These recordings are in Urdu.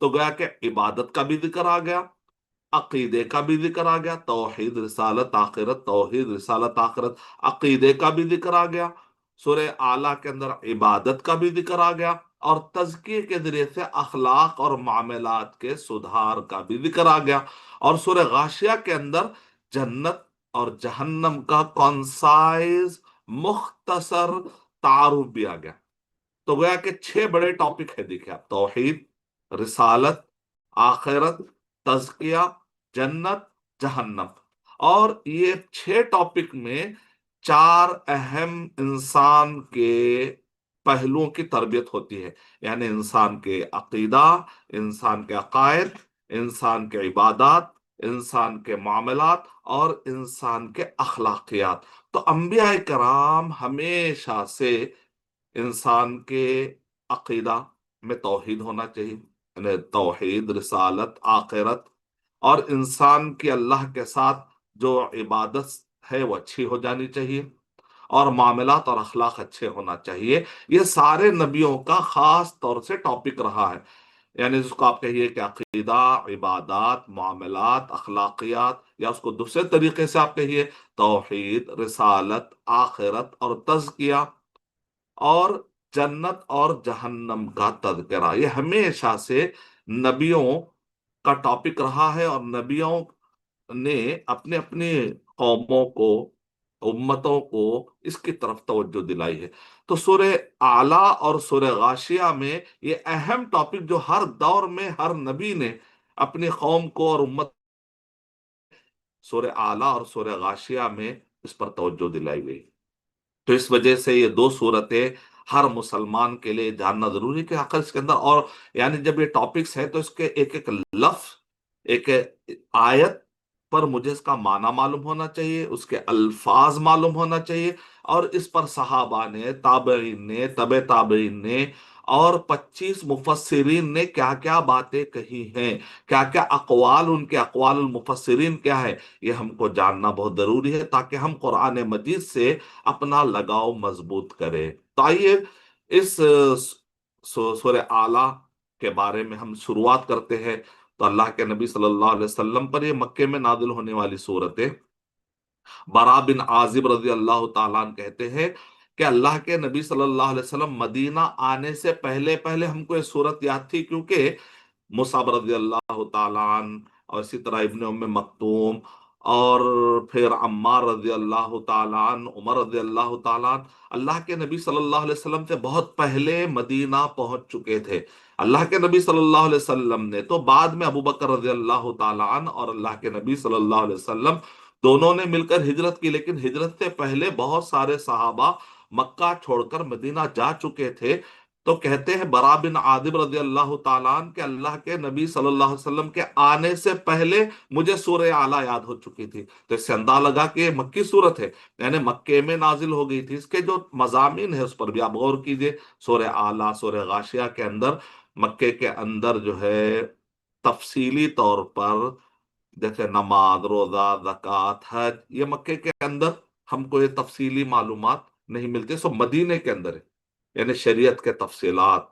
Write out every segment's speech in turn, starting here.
تو گویا کہ عبادت کا بھی ذکر آ گیا، عقیدے کا بھی ذکر آ گیا، توحید رسالت آخرت، توحید رسالت آخرت، عقیدے کا بھی ذکر آ گیا، سورہ اعلیٰ کے اندر عبادت کا بھی ذکر آ گیا، اور تزکیے کے ذریعے سے اخلاق اور معاملات کے سدھار کا بھی ذکر آ گیا، اور سورہ غاشیہ کے اندر جنت اور جہنم کا کنسائز مختصر تعارف بھی آ گیا۔ تو گویا کہ 6 بڑے ٹاپک ہے، دیکھیں آپ، توحید، رسالت، آخرت، تزکیہ، جنت، جہنم، اور یہ 6 ٹاپک میں 4 اہم انسان کے پہلوؤں کی تربیت ہوتی ہے، یعنی انسان کے عقیدہ، انسان کے عقائد، انسان کے عبادات، انسان کے معاملات، اور انسان کے اخلاقیات۔ تو انبیاء کرام ہمیشہ سے انسان کے عقیدہ میں توحید ہونا چاہیے، یعنی توحید، رسالت، آخرت، اور انسان کی اللہ کے ساتھ جو عبادت ہے وہ اچھی ہو جانی چاہیے، اور معاملات اور اخلاق اچھے ہونا چاہیے۔ یہ سارے نبیوں کا خاص طور سے ٹاپک رہا ہے، یعنی جس کو آپ کہیے کہ عقیدہ، عبادات، معاملات، اخلاقیات، یا اس کو دوسرے طریقے سے آپ کہیے توحید، رسالت، آخرت اور تزکیہ، اور جنت اور جہنم کا تذکرہ، یہ ہمیشہ سے نبیوں کا ٹاپک رہا ہے، اور نبیوں نے اپنے اپنے قوموں کو، امتوں کو اس کی طرف توجہ دلائی ہے۔ تو سورہ اعلیٰ اور سورہ غاشیہ میں یہ اہم ٹاپک جو ہر دور میں ہر نبی نے اپنی قوم کو اور امت، سورہ اعلیٰ اور سورہ غاشیہ میں اس پر توجہ دلائی گئی۔ تو اس وجہ سے یہ 2 صورتیں ہر مسلمان کے لیے جاننا ضروری ہے کہ آخر اس کے اندر، اور یعنی جب یہ ٹاپکس ہیں تو اس کے ایک ایک لفظ، ایک آیت پر مجھے اس کا معنی معلوم ہونا چاہیے، اس کے الفاظ معلوم ہونا چاہیے، اور اس پر صحابہ نے، تابعین نے، تبع تابعین نے، اور 25 مفسرین نے کیا کیا باتیں کہی ہیں، کیا کیا اقوال، ان کے اقوال المفسرین کیا ہے، یہ ہم کو جاننا بہت ضروری ہے تاکہ ہم قرآن مجید سے اپنا لگاؤ مضبوط کرے۔ تو آئیے اس سورہ اعلیٰ کے بارے میں ہم شروعات کرتے ہیں۔ تو اللہ کے نبی صلی اللہ علیہ وسلم پر یہ مکے میں نازل ہونے والی صورت ہے۔ برا بن عازب رضی اللہ تعالیٰ عنہ کہتے ہیں کہ اللہ کے نبی صلی اللہ علیہ وسلم مدینہ آنے سے پہلے پہلے ہم کو یہ صورت یاد تھی، کیونکہ مصعب رضی اللہ تعالیٰ عنہ، اور اسی طرح ابن ام مکتوم، اور پھر عمار رضی اللہ تعالیٰ عنہ، عمر رضی اللہ تعالیٰ عنہ، اللہ کے نبی صلی اللہ علیہ وسلم سے بہت پہلے مدینہ پہنچ چکے تھے۔ اللہ کے نبی صلی اللہ علیہ وسلم نے تو بعد میں ابو بکر رضی اللہ تعالیٰ عنہ اور اللہ کے نبی صلی اللہ علیہ وسلم دونوں نے مل کر ہجرت کی، لیکن ہجرت سے پہلے بہت سارے صحابہ مکہ چھوڑ کر مدینہ جا چکے تھے۔ تو کہتے ہیں برا بن عازب رضی اللہ تعالیٰ عنہ کہ اللہ کے نبی صلی اللہ علیہ وسلم کے آنے سے پہلے مجھے سورہ اعلیٰ یاد ہو چکی تھی۔ تو اس سے اندازہ لگا کہ یہ مکی صورت ہے، یعنی مکے میں نازل ہو گئی تھی۔ اس کے جو مضامین ہے اس پر بھی آپ غور کیجئے، سورہ اعلیٰ، سورہ غاشیہ کے اندر، مکے کے اندر جو ہے تفصیلی طور پر، جیسے نماز، روزہ، زکوٰۃ، حج، یہ مکے کے اندر ہم کو یہ تفصیلی معلومات نہیں ملتی، سب مدینے کے اندر ہے، یعنی شریعت کے تفصیلات،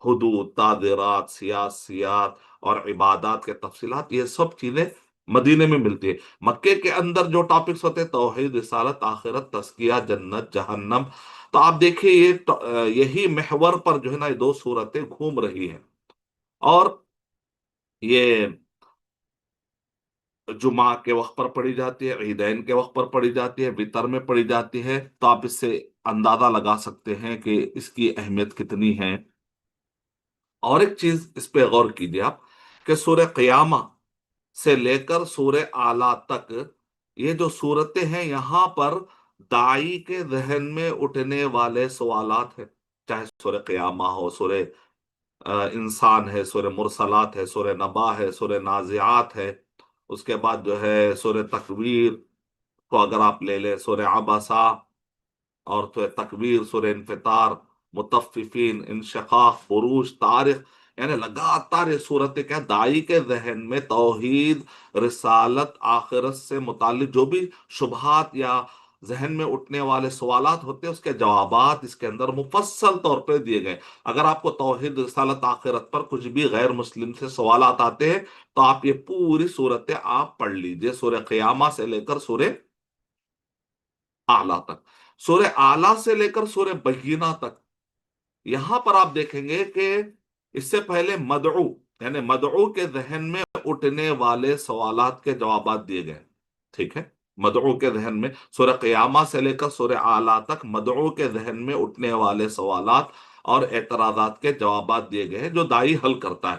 حدود، تعزیرات، سیاسیات اور عبادات کے تفصیلات، یہ سب چیزیں مدینے میں ملتی ہے۔ مکے کے اندر جو ٹاپکس ہوتے ہیں توحید، رسالت، آخرت، تزکیہ، جنت، جہنم، تو آپ دیکھیے یہی محور پر جو ہے نا یہ 2 صورتیں گھوم رہی ہیں، اور یہ جمعہ کے وقت پر پڑھی جاتی ہے، عیدین کے وقت پر پڑھی جاتی ہے، وطر میں پڑھی جاتی ہے۔ تو آپ اس سے اندازہ لگا سکتے ہیں کہ اس کی اہمیت کتنی ہے۔ اور ایک چیز اس پہ غور کیجیے آپ کہ سورہ قیامہ سے لے کر سورہ اعلیٰ تک یہ جو صورتیں ہیں، یہاں پر داعی کے ذہن میں اٹھنے والے سوالات ہیں، چاہے سورہ قیامہ ہو، سورہ انسان ہے، سورہ مرسلات ہے، سورہ نبا ہے، سورہ نازعات ہے، اس کے بعد جو ہے سورہ تکویر کو اگر آپ لے لیں، سورہ عبسہ، اور تو تکویر، سورہ انفطار، مطففین، انشقاق، بروج، طارق، یعنی لگاتار یہ صورتیں کیا داعی کے ذہن میں توحید، رسالت، آخرت سے متعلق جو بھی شبہات یا ذہن میں اٹھنے والے سوالات ہوتے ہیں، اس کے جوابات اس کے اندر مفصل طور پہ دیے گئے۔ اگر آپ کو توحید، رسالت، آخرت پر کچھ بھی غیر مسلم سے سوالات آتے ہیں تو آپ یہ پوری صورت آپ پڑھ لیجئے، سورہ قیامہ سے لے کر سورہ اعلیٰ تک، سورہ اعلیٰ سے لے کر سورہ بینہ تک۔ یہاں پر آپ دیکھیں گے کہ اس سے پہلے مدعو، یعنی مدعو کے ذہن میں اٹھنے والے سوالات کے جوابات دیے گئے، ٹھیک ہے؟ مدعو کے ذہن میں سورہ قیامہ سے لے کر سورہ اعلیٰ تک مدعو کے ذہن میں اٹھنے والے سوالات اور اعتراضات کے جوابات دیے گئے ہیں جو دائی حل کرتا ہے۔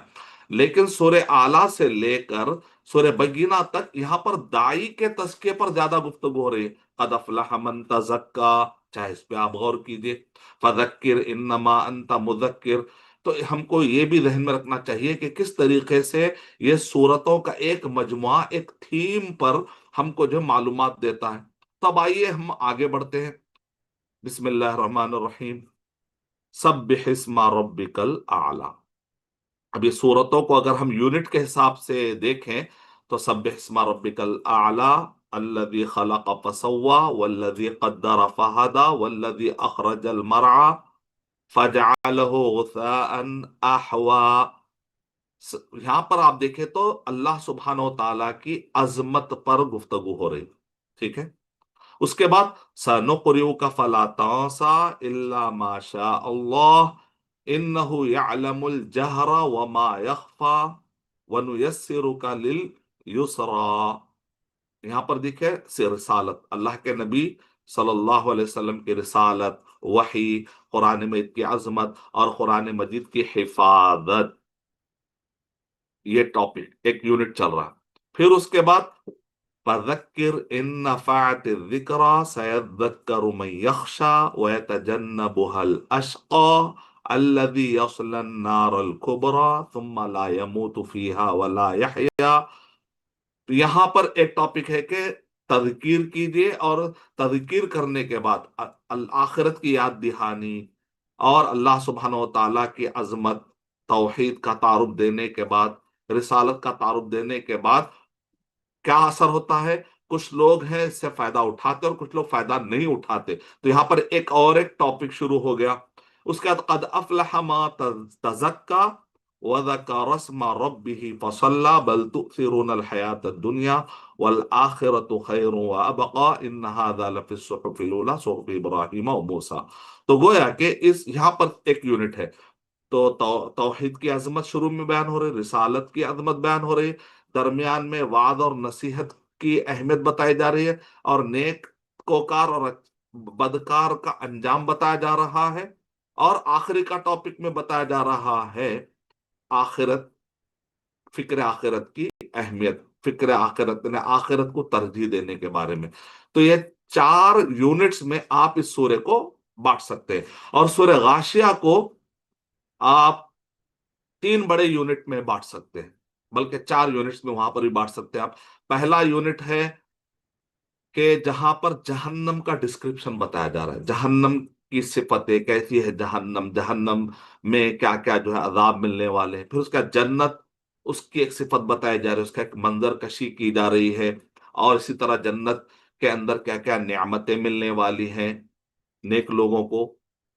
لیکن سورہ اعلیٰ سے لے کر سورہ بینہ تک یہاں پر دائی کے تزکیے پر زیادہ گفتگو ہو رہی ہے۔ قد افلح من تزکا، چاہے اس پہ آپ غور کیجئے، فذکر انما انت مذکر۔ تو ہم کو یہ بھی ذہن میں رکھنا چاہیے کہ کس طریقے سے یہ صورتوں کا ایک مجموعہ ایک تھیم پر ہم کو جو معلومات دیتا ہے۔ تب آئیے ہم آگے بڑھتے ہیں۔ بسم اللہ الرحمن الرحیم، سبح اسم ربک الاعلی۔ اب یہ صورتوں کو اگر ہم یونٹ کے حساب سے دیکھیں تو سبح اسم ربک الاعلی، الذی خلق فسوی والذی قدر فہدی والذی اخرج المرعى فجعله غثاء احوا۔ یہاں پر آپ دیکھیں تو اللہ سبحانہ و تعالیٰ کی عظمت پر گفتگو ہو رہی، ٹھیک ہے؟ اس کے بعد سَنُقْرِئُكَ فَلَا تَنسَىٰ إِلَّا مَا شَاءَ اللَّهُ إِنَّهُ يَعْلَمُ الْجَهْرَ وَمَا يَخْفَىٰ وَنُيَسِّرُكَ لِلْيُسْرَىٰ۔ یہاں پر دیکھیں رسالت، اللہ کے نبی صلی اللہ علیہ وسلم کی رسالت، وحی، قرآن مجید کی عظمت اور قرآن مجید کی حفاظت، یہ ٹاپک ایک یونٹ چل رہا۔ پھر اس کے بعد فذکر ان نفعت الذکری سیذکر من یخشی ویتجنبها الاشقی الذی یصلی النار الکبری ثم لا یموت فیہا ولا یحیا۔ تو یہاں پر ایک ٹاپک ہے کہ تذکیر کیجئے، اور تذکیر کرنے کے بعد آخرت کی یاد دہانی اور اللہ سبحانہ و تعالیٰ کی عظمت، توحید کا تعارف دینے کے بعد، رسالت کا تعارف دینے کے بعد کیا اثر ہوتا ہے؟ کچھ لوگ ہیں اس سے فائدہ اٹھاتے اور کچھ لوگ فائدہ نہیں اٹھاتے۔ تو یہاں پر ایک اور ایک ٹاپک شروع ہو گیا۔ اس کے بعد قد افلح ما تزکا وذکر اسم ربہ فصلی بل تؤثرون الحیاۃ الدنیا والآخرۃ خیر وابقی ان ھذا لفی الصحف الاولی صحف ابراہیم وموسیٰ۔ تو گویا کہ اس یہاں پر ایک یونٹ ہے، تو توحید کی عظمت شروع میں بیان ہو رہی، رسالت کی عظمت بیان ہو رہی، درمیان میں وعظ اور نصیحت کی اہمیت بتائی جا رہی ہے، اور نیک کوکار اور بدکار کا انجام بتایا جا رہا ہے، اور آخری کا ٹاپک میں بتایا جا رہا ہے آخرت، فکر آخرت کی اہمیت، فکر آخرت نے آخرت کو ترجیح دینے کے بارے میں۔ تو یہ 4 یونٹس میں آپ اس سورے کو بانٹ سکتے ہیں، اور سورہ غاشیہ کو آپ 3 بڑے یونٹ میں بانٹ سکتے ہیں، بلکہ 4 یونٹس میں وہاں پر بھی بانٹ سکتے ہیں آپ۔ پہلا یونٹ ہے کہ جہاں پر جہنم کا ڈسکرپشن بتایا جا رہا ہے، جہنم کی صفتیں کیسی ہے، جہنم، جہنم میں کیا کیا جو ہے عذاب ملنے والے ہیں۔ پھر اس کا جنت، اس کی ایک صفت بتائی جا رہی ہے، اس کا ایک منظر کشی کی جا رہی ہے، اور اسی طرح جنت کے اندر کیا کیا نعمتیں ملنے والی ہیں نیک لوگوں کو،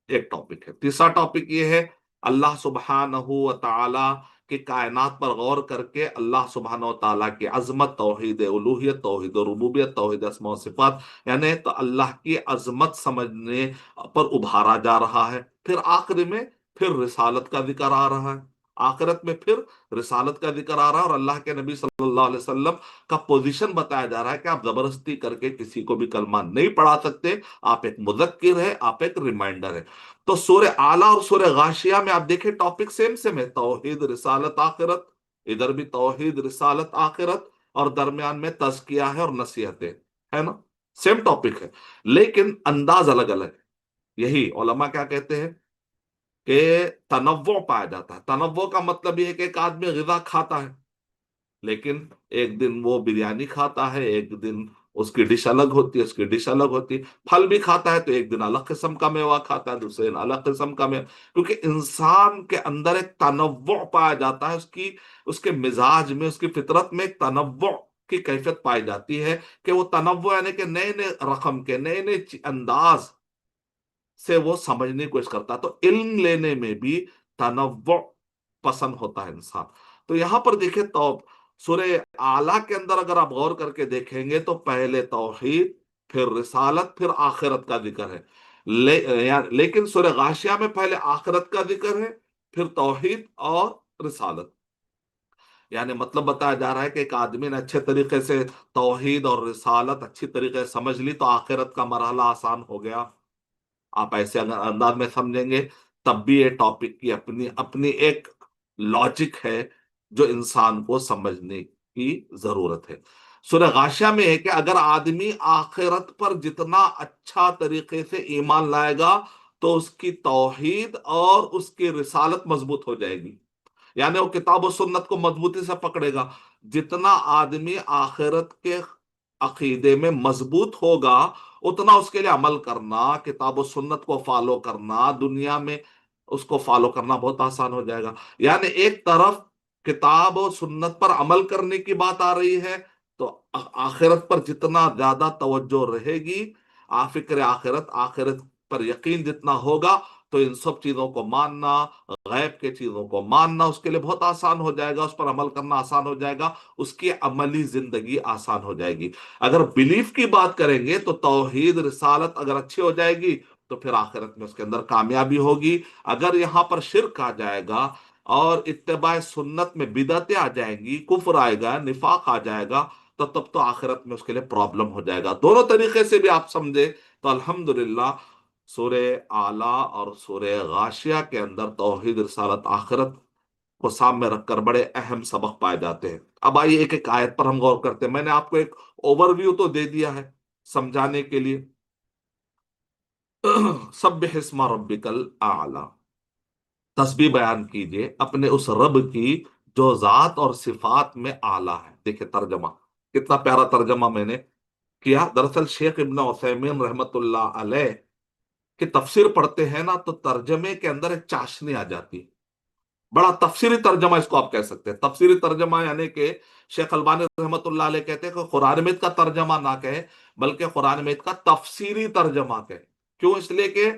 ایک ٹاپک ہے۔ تیسرا ٹاپک یہ ہے اللہ سبحانہ و تعالی کی کائنات پر غور کر کے اللہ سبحانہ و تعالیٰ کی عظمت، توحید الوہیت، توحید ربوبیت، توحید اسماء و صفات، یعنی تو اللہ کی عظمت سمجھنے پر ابھارا جا رہا ہے۔ پھر آخر میں پھر رسالت کا ذکر آ رہا ہے، آخرت میں پھر رسالت کا ذکر آ رہا ہے، اور اللہ کے نبی صلی اللہ علیہ وسلم کا پوزیشن بتایا جا رہا ہے کہ آپ زبردستی کر کے کسی کو بھی کلمہ نہیں پڑھا سکتے، آپ ایک مذکر ہے، آپ ایک ریمائنڈر ہے۔ تو سورہ اعلیٰ اور سورہ غاشیہ میں آپ دیکھیں ٹاپک سیم ہے، توحید، رسالت، آخرت، ادھر بھی توحید، رسالت، آخرت، اور درمیان میں تزکیہ ہے اور نصیحتیں، ہے نا؟ سیم ٹاپک ہے لیکن انداز الگ الگ ہے۔ یہی علماء کیا کہتے ہیں کہ تنوع پایا جاتا ہے۔ تنوع کا مطلب یہ ہے کہ ایک آدمی غذا کھاتا ہے، لیکن ایک دن وہ بریانی کھاتا ہے، ایک دن اس کی ڈش الگ ہوتی ہے، اس کی ڈش الگ ہوتی ہے۔ پھل بھی کھاتا ہے تو ایک دن الگ قسم کا میوہ کھاتا ہے، دوسرے دن الگ قسم کا میوہ، کیونکہ انسان کے اندر ایک تنوع پایا جاتا ہے، اس کے مزاج میں، اس کی فطرت میں ایک تنوع کی کیفیت پائی جاتی ہے کہ وہ تنوع یعنی کہ نئے نئے رقم کے نئے نئے انداز سے وہ سمجھنے کی کوشش کرتا ہے. تو علم لینے میں بھی تنوع پسند ہوتا ہے انسان. تو یہاں پر دیکھیں تو سورہ اعلیٰ کے اندر اگر آپ غور کر کے دیکھیں گے تو پہلے توحید، پھر رسالت، پھر آخرت کا ذکر ہے. لیکن سورہ غاشیہ میں پہلے آخرت کا ذکر ہے، پھر توحید اور رسالت. یعنی مطلب بتایا جا رہا ہے کہ ایک آدمی نے اچھے طریقے سے توحید اور رسالت اچھی طریقے سے سمجھ لی تو آخرت کا مرحلہ آسان ہو گیا. آپ ایسے اگر انداز میں سمجھیں گے تب بھی یہ ٹاپک کی اپنی اپنی ایک لاجک ہے جو انسان کو سمجھنے کی ضرورت ہے. سورہ غاشیہ میں ہے کہ اگر آدمی آخرت پر جتنا اچھا طریقے سے ایمان لائے گا تو اس کی توحید اور اس کی رسالت مضبوط ہو جائے گی. یعنی وہ کتاب و سنت کو مضبوطی سے پکڑے گا. جتنا آدمی آخرت کے عقیدے میں مضبوط ہوگا اتنا اس کے لیے عمل کرنا، کتاب و سنت کو فالو کرنا، دنیا میں اس کو فالو کرنا بہت آسان ہو جائے گا. یعنی ایک طرف کتاب و سنت پر عمل کرنے کی بات آ رہی ہے تو آخرت پر جتنا زیادہ توجہ رہے گی، فکر آخرت، آخرت پر یقین جتنا ہوگا تو ان سب چیزوں کو ماننا، غیب کے چیزوں کو ماننا اس کے لیے بہت آسان ہو جائے گا، اس پر عمل کرنا آسان ہو جائے گا، اس کی عملی زندگی آسان ہو جائے گی. اگر بلیف کی بات کریں گے تو توحید رسالت اگر اچھی ہو جائے گی تو پھر آخرت میں اس کے اندر کامیابی ہوگی. اگر یہاں پر شرک آ جائے گا اور اتباع سنت میں بدعتیں آ جائیں گی، کفر آئے گا، نفاق آ جائے گا تو تب تو آخرت میں اس کے لیے پرابلم ہو جائے گا. دونوں طریقے سے بھی آپ سمجھے تو الحمدللہ سورہ اعلیٰ اور سورہ غاشیہ کے اندر توحید، رسالت، آخرت کو سامنے رکھ کر بڑے اہم سبق پائے جاتے ہیں. اب آئیے ایک ایک آیت پر ہم غور کرتے ہیں. میں نے آپ کو ایک اوور ویو تو دے دیا ہے سمجھانے کے لیے. سبح اسم ربک الاعلی، تسبیح بیان کیجئے اپنے اس رب کی جو ذات اور صفات میں اعلیٰ ہے. دیکھیں ترجمہ کتنا پیارا ترجمہ میں نے کیا. دراصل شیخ ابن عثیمین رحمت اللہ علیہ کی تفسیر پڑھتے ہیں نا تو ترجمے کے اندر ایک چاشنی آ جاتی ہے. بڑا تفسیری ترجمہ اس کو آپ کہہ سکتے ہیں. تفسیری ترجمہ یعنی کہ شیخ البانی رحمت اللہ علیہ کہتے ہیں کہ قرآن مجید کا ترجمہ نہ کہے بلکہ قرآن مجید کا تفسیری ترجمہ کہے. کیوں؟ اس لیے کہ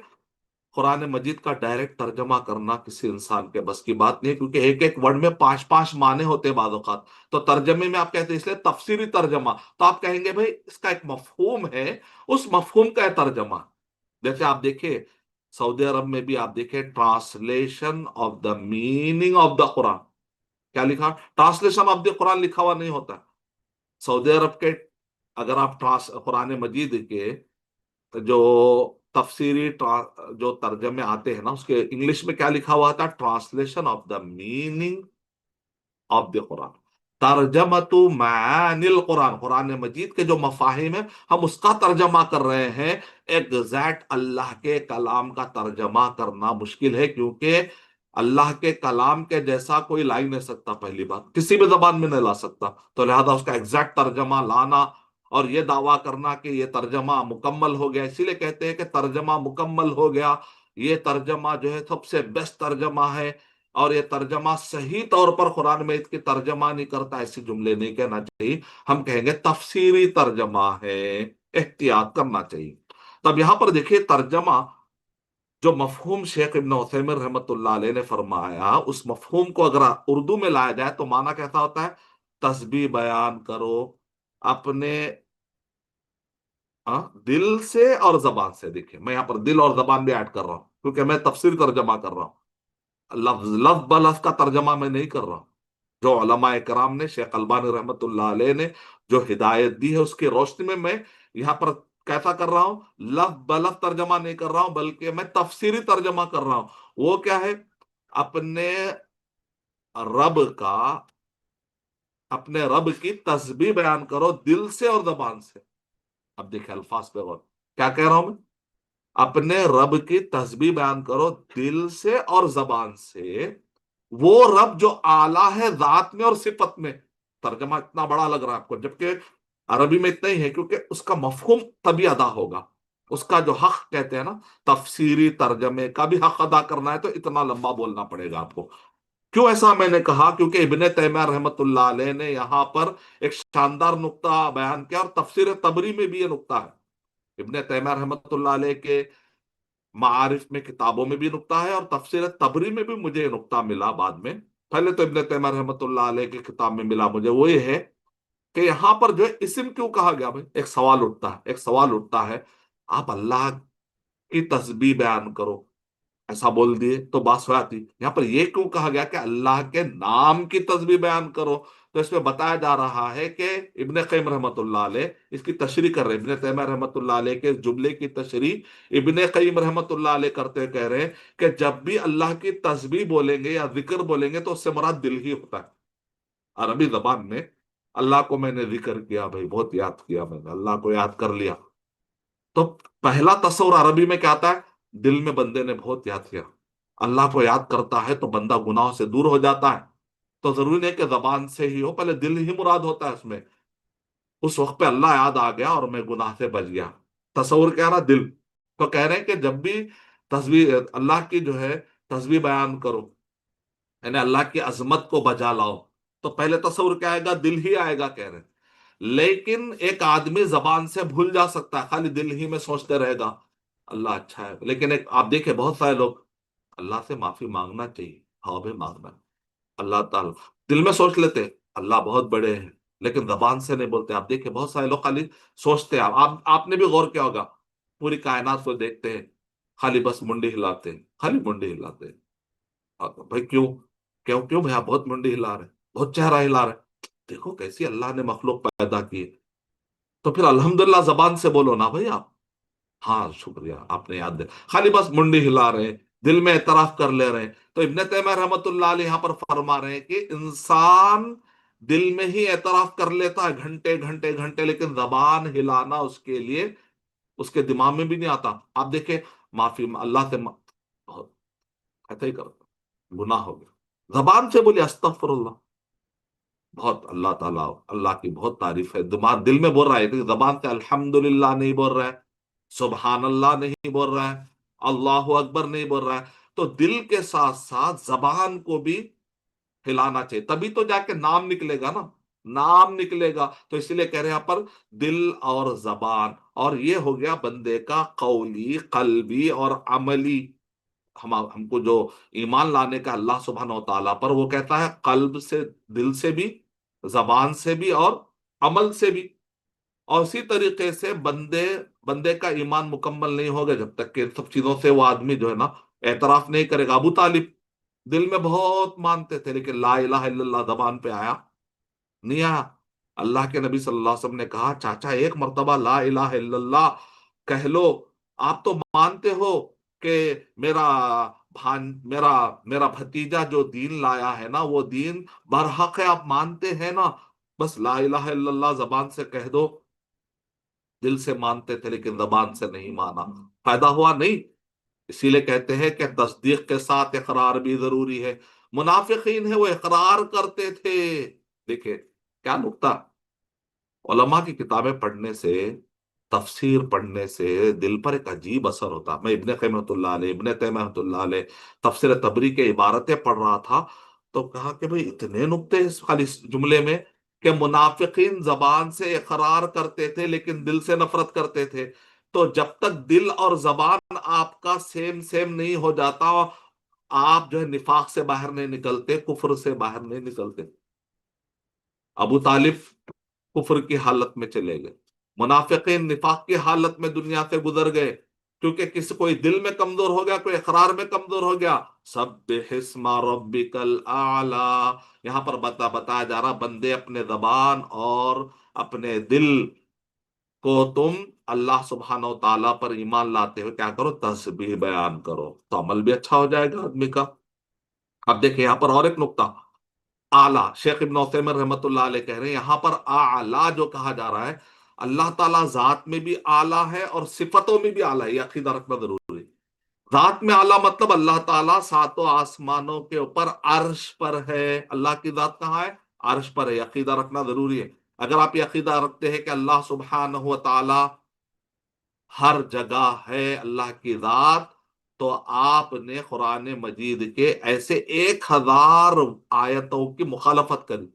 قرآن مجید کا ڈائریکٹ ترجمہ کرنا کسی انسان کے بس کی بات نہیں ہے، کیونکہ ایک ایک ورڈ میں پانچ پانچ معنی ہوتے ہیں بعض اوقات. تو ترجمے میں آپ کہتے ہیں اس لیے تفسیری ترجمہ. تو آپ کہیں گے بھائی اس کا ایک مفہوم ہے، اس مفہوم کا ہے ترجمہ. جیسے آپ دیکھیں سعودی عرب میں بھی آپ دیکھیں translation of the meaning of the Quran کیا لکھا، ٹرانسلیشن آف دا قرآن لکھا ہوا نہیں ہوتا. سعودی عرب کے اگر آپ قرآن مجید کے جو تفسیری جو ترجمے آتے ہیں نا اس کے انگلش میں کیا لکھا ہوا تھا، translation of the meaning of the Quran, ترجمۃ معانی القرآن. قرآن مجید کے جو مفاہیم ہیں ہم اس کا ترجمہ کر رہے ہیں. ایگزیکٹ اللہ کے کلام کا ترجمہ کرنا مشکل ہے کیونکہ اللہ کے کلام کے جیسا کوئی لا ہی نہیں سکتا. پہلی بات کسی بھی زبان میں نہیں لا سکتا، تو لہذا اس کا ایگزیکٹ ترجمہ لانا اور یہ دعویٰ کرنا کہ یہ ترجمہ مکمل ہو گیا، اسی لیے کہتے ہیں کہ ترجمہ مکمل ہو گیا، یہ ترجمہ جو ہے سب سے بیسٹ ترجمہ ہے اور یہ ترجمہ صحیح طور پر قرآن میں کی ترجمہ نہیں کرتا، ایسے جملے نہیں کہنا چاہیے. ہم کہیں گے تفسیری ترجمہ ہے، احتیاط کرنا چاہیے. تب یہاں پر دیکھیے ترجمہ جو مفہوم شیخ ابن عثیمین رحمت اللہ علیہ نے فرمایا، اس مفہوم کو اگر اردو میں لایا جائے تو معنی کیسا ہوتا ہے، تسبیح بیان کرو اپنے دل سے اور زبان سے. دیکھیں میں یہاں پر دل اور زبان بھی ایڈ کر رہا ہوں کیونکہ میں تفسیر ترجمہ کر رہا ہوں، لفظ لفظ بلفظ کا ترجمہ میں نہیں کر رہا ہوں. جو علماء کرام نے، شیخ البانی رحمت اللہ علیہ نے جو ہدایت دی ہے اس کی روشنی میں یہاں پر کیسا کر رہا ہوں، لفظ بلفظ ترجمہ نہیں کر رہا ہوں بلکہ میں تفسیری ترجمہ کر رہا ہوں. وہ کیا ہے، اپنے رب کا، اپنے رب کی تسبیح بیان کرو دل سے اور زبان سے. اب دیکھیں الفاظ پہ غور، کیا کہہ رہا ہوں میں، اپنے رب کی تسبیح بیان کرو دل سے اور زبان سے. وہ رب جو اعلیٰ ہے ذات میں اور صفت میں. ترجمہ اتنا بڑا لگ رہا ہے آپ کو جبکہ عربی میں اتنا ہی ہے کیونکہ اس کا مفہوم تبھی ادا ہوگا. اس کا جو حق کہتے ہیں نا، تفسیری ترجمے کا بھی حق ادا کرنا ہے تو اتنا لمبا بولنا پڑے گا آپ کو کیوں ایسا میں نے کہا؟ کیونکہ ابن تیمیہ رحمۃ اللہ علیہ نے یہاں پر ایک شاندار نقطہ بیان کیا، اور تفسیر تبری میں بھی یہ نقطہ ہے۔ ابن تیمیہ رحمۃ اللہ علیہ کے معارف میں کتابوں میں بھی نقطہ ہے، اور تفسیر تبری میں بھی مجھے یہ نقطہ ملا بعد میں۔ پہلے تو ابن تیمیہ رحمۃ اللہ علیہ کی کتاب میں ملا مجھے، وہ یہ ہے کہ یہاں پر جو ہے اسم کیوں کہا گیا؟ بھائی ایک سوال اٹھتا ہے، ایک سوال اٹھتا ہے، آپ اللہ کی تسبیح بیان کرو، ایسا بول دیے تو بات ہو جاتی، یہاں پر یہ کیوں کہا گیا کہ اللہ کے نام کی تسبیح بیان کرو؟ تو اس میں بتایا جا رہا ہے کہ ابن قیم رحمۃ اللہ علیہ اس کی تشریح کر رہے ہیں، ابن تیمیہ رحمۃ اللہ علیہ کے جملے کی تشریح ابن قیم رحمۃ اللہ علیہ کرتے ہوئے کہہ رہے ہیں کہ جب بھی اللہ کی تسبیح بولیں گے یا ذکر بولیں گے تو اس سے مراد دل ہی ہوتا ہے۔ عربی زبان میں اللہ کو میں نے ذکر کیا، بھائی بہت یاد کیا، میں نے اللہ کو یاد کر لیا، تو پہلا تصور عربی میں کیا آتا ہے؟ دل میں بندے نے بہت یاد کیا۔ اللہ کو یاد کرتا ہے تو بندہ گناہوں سے دور ہو جاتا ہے، تو ضروری نہیں کہ زبان سے ہی ہو، پہلے دل ہی مراد ہوتا ہے اس میں، اس وقت پہ اللہ یاد آ گیا اور میں گناہ سے بچ گیا، تصور کیا رہا؟ دل۔ تو کہہ رہے ہیں کہ جب بھی تصویر اللہ کی جو ہے تصویر بیان کرو، یعنی اللہ کی عظمت کو بجا لاؤ، تو پہلے تصور کیا آئے گا؟ دل ہی آئے گا، کہہ رہے ہیں۔ لیکن ایک آدمی زبان سے بھول جا سکتا ہے، خالی دل ہی میں سوچتے رہے گا اللہ اچھا ہے، لیکن ایک آپ دیکھیں بہت سارے لوگ اللہ سے معافی مانگنا چاہیے، ہاں بھی مانگنا ہے، اللہ تعالیٰ دل میں سوچ لیتے اللہ بہت بڑے ہیں، لیکن زبان سے نہیں بولتے۔ آپ دیکھیں بہت سارے لوگ خالی سوچتے ہیں، آپ نے بھی غور کیا ہوگا، پوری کائنات کو دیکھتے ہیں، خالی بس منڈی ہلاتے ہیں، خالی منڈی ہلاتے ہیں، بھائی کیوں؟ کیوں کیوں بھائی آپ بہت منڈی ہلا رہے ہیں، بہت چہرہ ہلا رہے ہیں؟ دیکھو کیسی اللہ نے مخلوق پیدا کی ہے، تو پھر الحمدللہ زبان سے بولو نا بھائی آپ، ہاں شکریہ آپ نے یاد دیا، خالی بس منڈی ہلا رہے ہیں، دل میں اعتراف کر لے رہے ہیں۔ تو ابن تیمیہ رحمۃ اللہ علیہ یہاں پر فرما رہے ہیں کہ انسان دل میں ہی اعتراف کر لیتا ہے گھنٹے گھنٹے گھنٹے، لیکن زبان ہلانا اس کے لیے اس کے دماغ میں بھی نہیں آتا۔ آپ دیکھیں معافی اللہ سے بہت ایسا ہی کرتا، گناہ ہو گیا، زبان سے بولی استغفر اللہ، بہت اللہ تعالیٰ اللہ کی بہت تعریف ہے، دماغ دل میں بول رہا ہے، لیکن زبان سے الحمدللہ نہیں بول رہا ہے، سبحان اللہ نہیں بول رہا ہے، اللہ اکبر نہیں بول رہا ہے۔ تو دل کے ساتھ ساتھ زبان کو بھی ہلانا چاہیے، تبھی تو جا کے نام نکلے گا نا، نام نکلے گا۔ تو اسی لیے کہہ رہے ہیں یہاں پر دل اور زبان، اور یہ ہو گیا بندے کا قولی، قلبی اور عملی۔ ہم کو جو ایمان لانے کا اللہ سبحانہ و تعالیٰ پر، وہ کہتا ہے قلب سے، دل سے بھی، زبان سے بھی، اور عمل سے بھی۔ اور اسی طریقے سے بندے کا ایمان مکمل نہیں ہوگا جب تک کہ ان سب چیزوں سے وہ آدمی جو ہے نا اعتراف نہیں کرے گا۔ ابو طالب دل میں بہت مانتے تھے، لیکن لا الہ الا اللہ زبان پہ آیا نہیں آیا۔ اللہ کے نبی صلی اللہ علیہ وسلم نے کہا چاچا ایک مرتبہ لا الہ الا اللہ کہہ لو، آپ تو مانتے ہو کہ میرا میرا میرا بھتیجا جو دین لایا ہے نا وہ دین برحق ہے، آپ مانتے ہیں نا، بس لا الہ الا اللہ زبان سے کہہ دو۔ دل سے مانتے تھے لیکن زبان سے نہیں مانا، فائدہ ہوا نہیں۔ اسی لیے کہتے ہیں کہ تصدیق کے ساتھ اقرار بھی ضروری ہے۔ منافقین ہے وہ اقرار کرتے تھے، دیکھیں کیا نقطہ، علماء کی کتابیں پڑھنے سے، تفسیر پڑھنے سے دل پر ایک عجیب اثر ہوتا۔ میں ابن قیم رحمۃ اللہ علیہ، ابن تیمیہ رحمۃ اللہ علیہ تفسیر تبری کے عبارتیں پڑھ رہا تھا، تو کہا کہ بھئی اتنے نقطے اس خالی اس جملے میں، کہ منافقین زبان سے اقرار کرتے تھے لیکن دل سے نفرت کرتے تھے۔ تو جب تک دل اور زبان آپ کا سیم سیم نہیں ہو جاتا، آپ جو ہے نفاق سے باہر نہیں نکلتے، کفر سے باہر نہیں نکلتے۔ ابو طالب کفر کی حالت میں چلے گئے، منافقین نفاق کی حالت میں دنیا سے گزر گئے، کیونکہ کسی کوئی دل میں کمزور ہو گیا، کوئی اقرار میں کمزور ہو گیا۔ سبح اسم ربک الاعلی، یہاں پر بتایا جا رہا بندے اپنے زبان اور اپنے دل کو تم اللہ سبحانہ و تعالیٰ پر ایمان لاتے ہوئے کیا کرو؟ تسبیح بیان کرو، تو عمل بھی اچھا ہو جائے گا آدمی کا۔ اب دیکھیں یہاں پر اور ایک نقطہ، اعلیٰ، شیخ ابن عثیمین رحمۃ اللہ علیہ کہہ رہے ہیں یہاں پر اعلیٰ جو کہا جا رہا ہے، اللہ تعالیٰ ذات میں بھی اعلیٰ ہے اور صفتوں میں بھی اعلیٰ ہے، یہ عقیدہ رکھنا ضروری ہے۔ ذات میں اعلیٰ مطلب اللہ تعالیٰ ساتوں آسمانوں کے اوپر عرش پر ہے، اللہ کی ذات کہاں ہے؟ عرش پر ہے، یہ عقیدہ رکھنا ضروری ہے۔ اگر آپ یہ عقیدہ رکھتے ہیں کہ اللہ سبحانہ و تعالیٰ ہر جگہ ہے، اللہ کی ذات، تو آپ نے قرآن مجید کے ایسے 1000 آیتوں کی مخالفت کری۔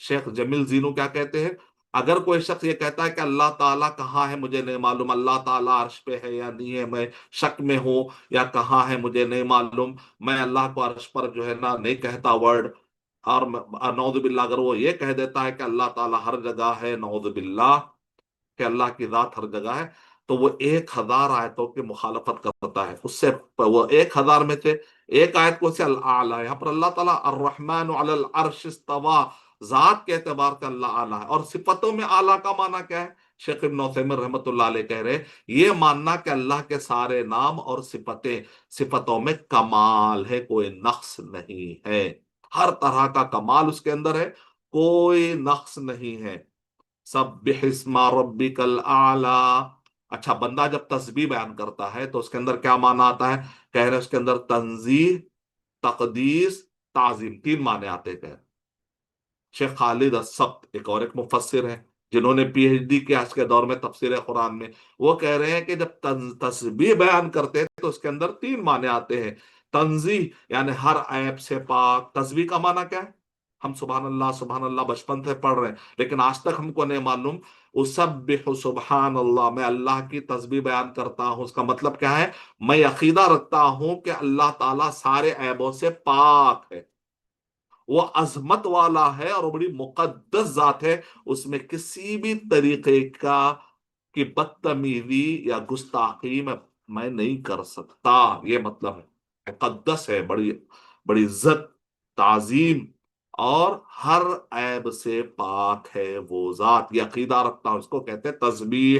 شیخ جمیل زینو کیا کہتے ہیں؟ اگر کوئی شخص یہ کہتا ہے کہ اللہ تعالیٰ کہاں ہے مجھے نہیں معلوم، اللہ تعالیٰ عرش پہ ہے یا نہیں ہے، میں شک میں ہوں، یا کہاں ہے مجھے نہیں معلوم، میں اللہ کو عرش پر جو ہے نا نہیں کہتا ورڈ، اور نعوذ باللہ اگر وہ یہ کہہ دیتا ہے کہ اللہ تعالیٰ ہر جگہ ہے، نعوذ باللہ کہ اللہ کی ذات ہر جگہ ہے، تو وہ 1000 آیتوں کی مخالفت کرتا ہے اس سے۔ وہ 1000 میں سے ایک آیت کو سے اللہ، یہاں پر اللہ تعالیٰ الرحمن علی العرش استوا، ذات کے اعتبار سے اللہ اعلیٰ ہے، اور صفتوں میں اعلیٰ کا معنی کیا ہے؟ شیخ ابن عثیمین رحمۃ اللہ علیہ کہہ رہے یہ ماننا کہ اللہ کے سارے نام اور صفتیں، صفتوں میں کمال ہے، کوئی نقص نہیں ہے، ہر طرح کا کمال اس کے اندر ہے، کوئی نقص نہیں ہے۔ سبح اسم ربک الاعلی۔ اچھا، بندہ جب تسبیح بیان کرتا ہے تو اس کے اندر کیا معنی آتا ہے؟ کہہ رہے اس کے اندر تنزیہ، تقدیس، تعظیم، 3 معنی آتے ہیں۔ شیخ خالد السبت ایک مفسر ہیں جنہوں نے پی ایچ ڈی کیا آج کے دور میں تفسیر قرآن میں، وہ کہہ رہے ہیں کہ جب تسبیح بیان کرتے ہیں تو اس کے اندر 3 معنی آتے ہیں۔ تنزیہ یعنی ہر عیب سے پاک۔ تسبیح کا معنی کیا ہے؟ ہم سبحان اللہ بچپن سے پڑھ رہے ہیں، لیکن آج تک ہم کو نہیں معلوم۔ اسبح سبحان اللہ، میں اللہ کی تسبیح بیان کرتا ہوں، اس کا مطلب کیا ہے؟ میں عقیدہ رکھتا ہوں کہ اللہ تعالیٰ سارے عیبوں سے پاک ہے، وہ عظمت والا ہے اور وہ بڑی مقدس ذات ہے، اس میں کسی بھی طریقے کی بدتمیزی یا گستاخی میں نہیں کر سکتا، یہ مطلب ہے مقدس ہے، بڑی بڑی عزت، تعظیم، اور ہر عیب سے پاک ہے وہ ذات، یہ عقیدہ رکھتا ہوں، اس کو کہتے ہیں تسبیح۔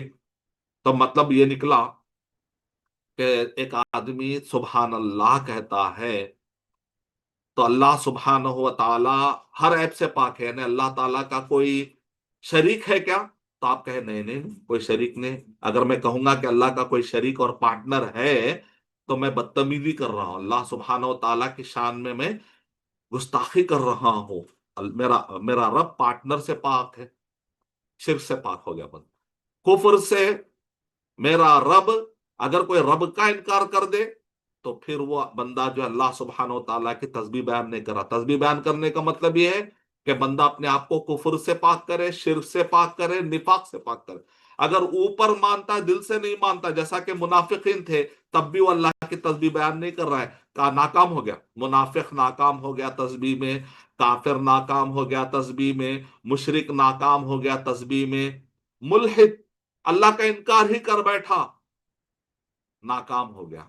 تو مطلب یہ نکلا کہ ایک آدمی سبحان اللہ کہتا ہے تو اللہ سبحانہ و تعالی ہر عیب سے پاک ہے، یعنی اللہ تعالیٰ کا کوئی شریک ہے کیا؟ تو آپ کہیں نہیں نہیں، کوئی شریک نہیں۔ اگر میں کہوں گا کہ اللہ کا کوئی شریک اور پارٹنر ہے تو میں بدتمیزی کر رہا ہوں، اللہ سبحانہ و تعالیٰ کی شان میں گستاخی کر رہا ہوں۔ میرا رب پارٹنر سے پاک ہے، شرک سے پاک ہو گیا، بس کفر سے۔ میرا رب، اگر کوئی رب کا انکار کر دے تو پھر وہ بندہ جو اللہ سبحانہ و تعالیٰ کی تسبیح بیان نہیں کر رہا۔ تسبیح بیان کرنے کا مطلب یہ ہے کہ بندہ اپنے آپ کو کفر سے پاک کرے، شرک سے پاک کرے، نفاق سے پاک کرے۔ اگر اوپر مانتا ہے، دل سے نہیں مانتا، جیسا کہ منافقین تھے، تب بھی وہ اللہ کی تسبیح بیان نہیں کر رہا ہے، کہا ناکام ہو گیا، منافق ناکام ہو گیا تسبیح میں، کافر ناکام ہو گیا تسبیح میں، مشرک ناکام ہو گیا تسبیح میں، ملحد اللہ کا انکار ہی کر بیٹھا، ناکام ہو گیا۔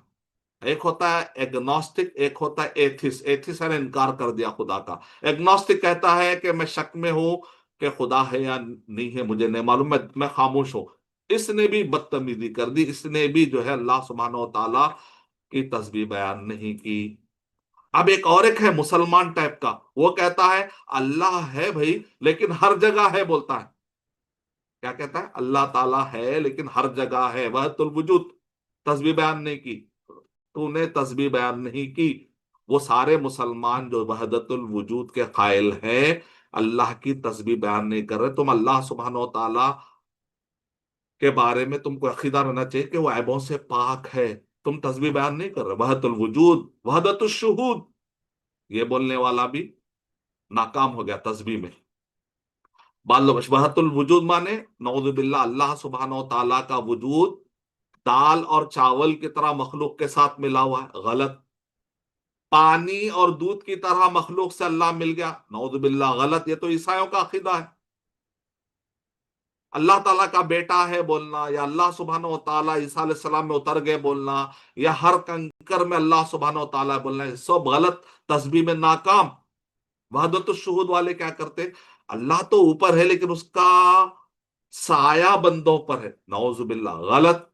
ایک ہوتا ہے ایگنوسٹک، ایک ہوتا ہے ایتھس۔ ایتھس نے انکار کر دیا خدا کا۔ ایگنوسٹک کہتا ہے کہ میں شک میں ہوں کہ خدا ہے یا نہیں ہے، مجھے نہیں معلوم، میں خاموش ہوں۔ اس نے بھی بدتمیزی کر دی، اس نے بھی جو ہے اللہ سبحانہ و تعالیٰ کی تسبیح بیان نہیں کی۔ اب ایک ہے مسلمان ٹائپ کا، وہ کہتا ہے اللہ ہے بھائی لیکن ہر جگہ ہے، بولتا ہے کیا کہتا ہے؟ اللہ تعالیٰ ہے لیکن ہر جگہ ہے، وحدت الوجود، تسبیح بیان نہیں کی، تو نے تسبیح بیان نہیں کی۔ وہ سارے مسلمان جو وحدت الوجود کے قائل ہیں اللہ کی تسبیح بیان نہیں کر رہے۔ تم اللہ سبحانہ و تعالیٰ کے بارے میں تم کو عقیدہ رہنا چاہیے کہ وہ عیبوں سے پاک ہے، تم تسبیح بیان نہیں کر رہے۔ وحدت الوجود، وحدت الشہود، یہ بولنے والا بھی ناکام ہو گیا تسبیح میں۔ بعض لوگ وحدت الوجود مانے نعوذ باللہ اللہ سبحانہ و تعالیٰ کا وجود دال اور چاول کی طرح مخلوق کے ساتھ ملا ہوا ہے، غلط۔ پانی اور دودھ کی طرح مخلوق سے اللہ مل گیا، نعوذ باللہ، غلط۔ یہ تو عیسائیوں کا عقیدہ ہے۔ اللہ تعالیٰ کا بیٹا ہے بولنا، یا اللہ سبحانہ و تعالیٰ عیسیٰ علیہ السلام میں اتر گئے بولنا، یا ہر کنکر میں اللہ سبحانہ و تعالیٰ بولنا، یہ سب غلط، تسبیح میں ناکام۔ وحدت الشہود والے کیا کرتے؟ اللہ تو اوپر ہے لیکن اس کا سایہ بندوں پر ہے، نعوذ باللہ، غلط۔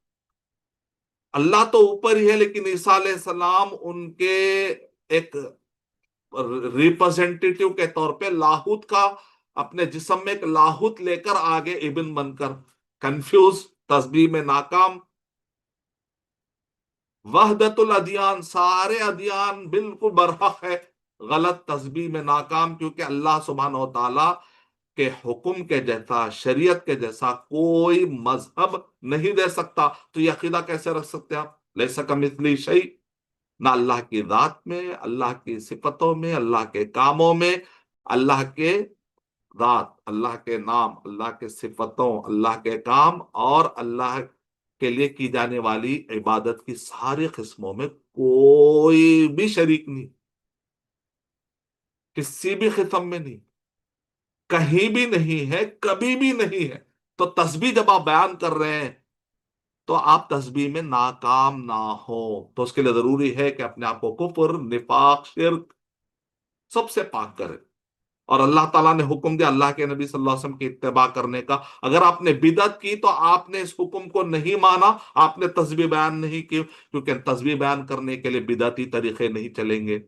اللہ تو اوپر ہی ہے لیکن عیسیٰ علیہ السلام ان کے ایک ریپرزینٹیٹیو کے طور پہ لاہوت کا، اپنے جسم میں ایک لاہوت لے کر آگے ابن بن کر، کنفیوز، تسبیح میں ناکام۔ وحدت الادیان، سارے ادیان بالکل برحق ہے، غلط، تسبیح میں ناکام، کیونکہ اللہ سبحانہ و تعالی کے حکم کے جیسا، شریعت کے جیسا کوئی مذہب نہیں دے سکتا۔ تو یہ عقیدہ کیسے رکھ سکتے آپ؟ لیس کمثلہ شیء، نہ اللہ کی ذات میں، اللہ کی صفتوں میں، اللہ کے کاموں میں، اللہ کے ذات، اللہ کے نام، اللہ کے صفتوں، اللہ کے کام اور اللہ کے لیے کی جانے والی عبادت کی ساری قسموں میں کوئی بھی شریک نہیں، کسی بھی قسم میں نہیں، کہیں بھی نہیں ہے، کبھی بھی نہیں ہے۔ تو تسبیح جب آپ بیان کر رہے ہیں تو آپ تسبیح میں ناکام نہ ہو، تو اس کے لیے ضروری ہے کہ اپنے آپ کو کفر، نفاق، شرک سب سے پاک کرے۔ اور اللہ تعالیٰ نے حکم دیا اللہ کے نبی صلی اللہ علیہ وسلم کی اتباع کرنے کا۔ اگر آپ نے بدعت کی تو آپ نے اس حکم کو نہیں مانا، آپ نے تسبیح بیان نہیں کی، کیونکہ تسبیح بیان کرنے کے لیے بدعتی طریقے نہیں چلیں گے،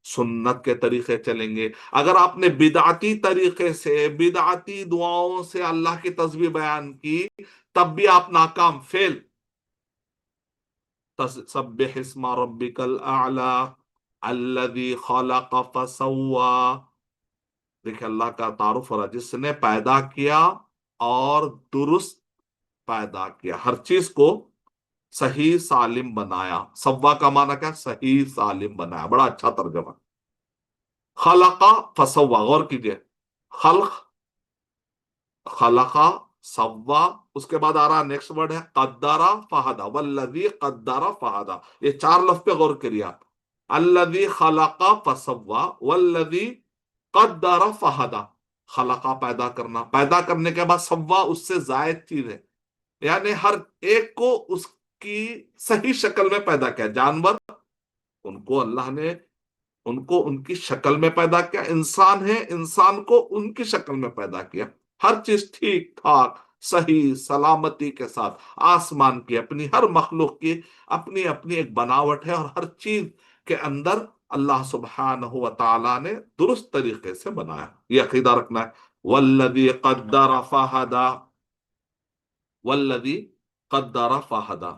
سنت کے طریقے چلیں گے۔ اگر آپ نے بدعتی طریقے سے، بدعتی دعاؤں سے اللہ کی تسبیح بیان کی، تب بھی آپ ناکام، فیل۔ سبح اسم ربک الاعلی الذی خلق فسوی۔ دیکھیں اللہ کا تعارف ہو رہا ہے، جس نے پیدا کیا اور درست پیدا کیا، ہر چیز کو صحیح سالم بنایا۔ سوا کا معنی کیا؟ صحیح سالم بنایا، بڑا اچھا ترجمہ۔ خلق فسوا، غور کیجئے، خلق، خلقا، سوا، اس کے بعد آ رہا نیکسٹ ورڈ ہے قدرا فہدا، والذی قدرا فہدا، یہ چار لفظ پہ غور کریے آپ۔ الذی خلقا فسوا والذی قدر فہدا۔ خلقا پیدا کرنا، پیدا کرنے کے بعد سوا اس سے زائد چیز ہے، یعنی ہر ایک کو اس کی صحیح شکل میں پیدا کیا۔ جانور، ان کو اللہ نے ان کو ان کی شکل میں پیدا کیا، انسان ہے، انسان کو ان کی شکل میں پیدا کیا، ہر چیز ٹھیک ٹھاک، صحیح سلامتی کے ساتھ۔ آسمان کی اپنی، ہر مخلوق کی اپنی اپنی ایک بناوٹ ہے، اور ہر چیز کے اندر اللہ سبحانہ و تعالی نے درست طریقے سے بنایا، یہ عقیدہ رکھنا ہے۔ والذی قدر فہدا، والذی قدر فہدا۔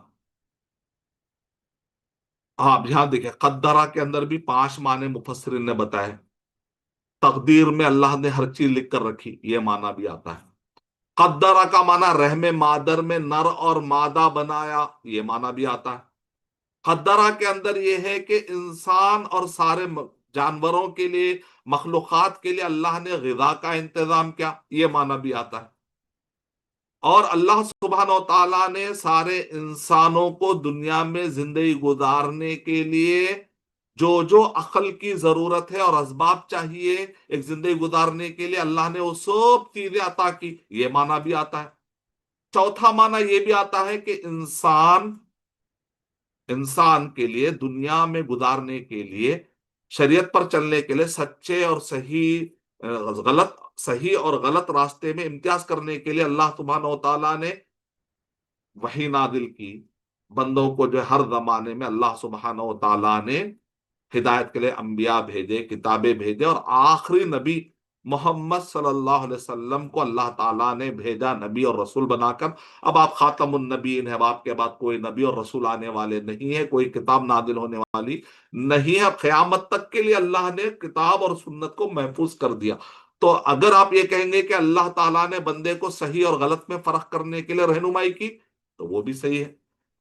ہاں یہاں دیکھیں قدرہ کے اندر بھی 5 معنی مفسرین نے بتائے۔ تقدیر میں اللہ نے ہر چیز لکھ کر رکھی، یہ معنی بھی آتا ہے۔ قدرہ کا معنی رحم مادر میں نر اور مادہ بنایا، یہ معنی بھی آتا ہے۔ قدرہ کے اندر یہ ہے کہ انسان اور سارے جانوروں کے لیے، مخلوقات کے لیے اللہ نے غذا کا انتظام کیا، یہ معنی بھی آتا ہے۔ اور اللہ سبحانہ و تعالیٰ نے سارے انسانوں کو دنیا میں زندگی گزارنے کے لیے جو جو عقل کی ضرورت ہے اور اسباب چاہیے ایک زندگی گزارنے کے لیے، اللہ نے وہ سب چیزیں عطا کی، یہ معنی بھی آتا ہے۔ چوتھا معنی یہ بھی آتا ہے کہ انسان کے لیے دنیا میں گزارنے کے لیے، شریعت پر چلنے کے لیے، سچے اور صحیح اور غلط راستے میں امتیاز کرنے کے لیے اللہ سبحانہ و تعالیٰ نے وحی نازل کی۔ بندوں کو جو ہر زمانے میں اللہ سبحانہ و تعالیٰ نے ہدایت کے لیے انبیاء بھیجے، کتابیں بھیجے، اور آخری نبی محمد صلی اللہ علیہ وسلم کو اللہ تعالیٰ نے بھیجا نبی اور رسول بنا کر۔ اب آپ خاتم النبیین ہیں، اب آپ کے بعد کوئی نبی اور رسول آنے والے نہیں ہے، کوئی کتاب نازل ہونے والی نہیں ہے۔ اب قیامت تک کے لیے اللہ نے کتاب اور سنت کو محفوظ کر دیا۔ تو اگر آپ یہ کہیں گے کہ اللہ تعالیٰ نے بندے کو صحیح اور غلط میں فرق کرنے کے لیے رہنمائی کی، تو وہ بھی صحیح ہے۔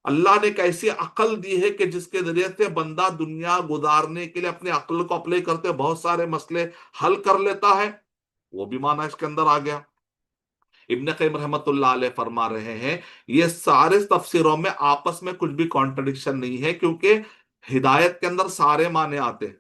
اللہ نے ایک ایسی عقل دی ہے کہ جس کے ذریعے سے بندہ دنیا گزارنے کے لیے اپنے عقل کو اپلائی کرتے بہت سارے مسئلے حل کر لیتا ہے، وہ بھی معنی اس کے اندر آ گیا۔ ابن قیم رحمت اللہ علیہ فرما رہے ہیں یہ سارے تفسیروں میں آپس میں کچھ بھی کانٹرڈکشن نہیں ہے، کیونکہ ہدایت کے اندر سارے معنی آتے ہیں،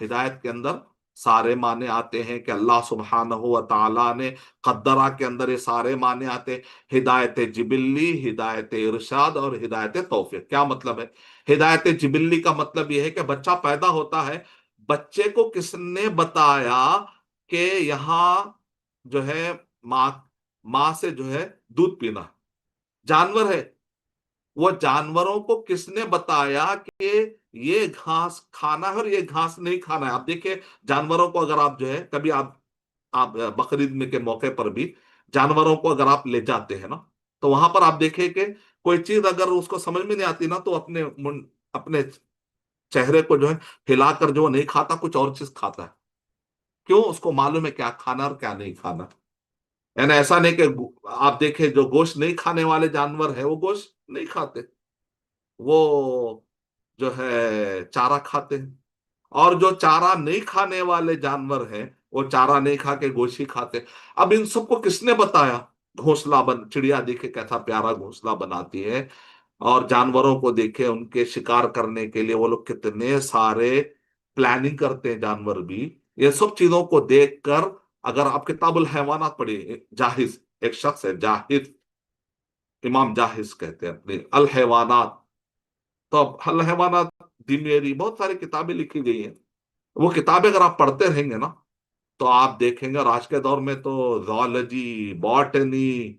ہدایت کے اندر سارے معنی آتے ہیں کہ اللہ سبحانہ و تعالیٰ نے قدرہ کے اندر یہ سارے معنی آتے ہیں، ہدایت جبلی، ہدایت ارشاد اور ہدایت توفیق۔ کیا مطلب ہے؟ ہدایت جبلی کا مطلب یہ ہے کہ بچہ پیدا ہوتا ہے، بچے کو کس نے بتایا کہ یہاں جو ہے ماں سے جو ہے دودھ پینا، جانور ہے، وہ جانوروں کو کس نے بتایا کہ یہ گھاس کھانا ہے اور یہ گھاس نہیں کھانا ہے؟ آپ دیکھیں جانوروں کو اگر آپ جو ہے کبھی آپ بقرعید میں کے موقع پر بھی جانوروں کو اگر آپ لے جاتے ہیں نا، تو وہاں پر آپ دیکھیں کہ کوئی چیز اگر اس کو سمجھ میں نہیں آتی نا، تو اپنے چہرے کو جو ہے ہلا کر جو نہیں کھاتا، کچھ اور چیز کھاتا ہے۔ کیوں؟ اس کو معلوم ہے کیا کھانا اور کیا نہیں کھانا۔ یعنی ایسا نہیں کہ آپ دیکھیں جو گوشت نہیں کھانے والے جانور ہیں وہ گوشت نہیں کھاتے، وہ جو ہے چارہ کھاتے ہیں، اور جو چارہ نہیں کھانے والے جانور ہیں وہ چارہ نہیں کھا کے گوشت کھاتے ہیں۔ اب ان سب کو کس نے بتایا؟ گھونسلہ چڑیا دیکھے کیسا پیارا گھونسلہ بناتی ہے، اور جانوروں کو دیکھے ان کے شکار کرنے کے لیے وہ لوگ کتنے سارے پلاننگ کرتے ہیں جانور بھی۔ یہ سب چیزوں کو دیکھ کر اگر آپ کتاب الحیوانات پڑھیے، جاہز ایک شخص ہے جاہز، امام جاہز کہتے ہیں اپنے الحیوانات، تو اب الحیوانات دی میری بہت ساری کتابیں لکھی گئی ہیں، وہ کتابیں اگر آپ پڑھتے رہیں گے نا تو آپ دیکھیں گے، اور آج کے دور میں تو زوالوجی، باٹنی،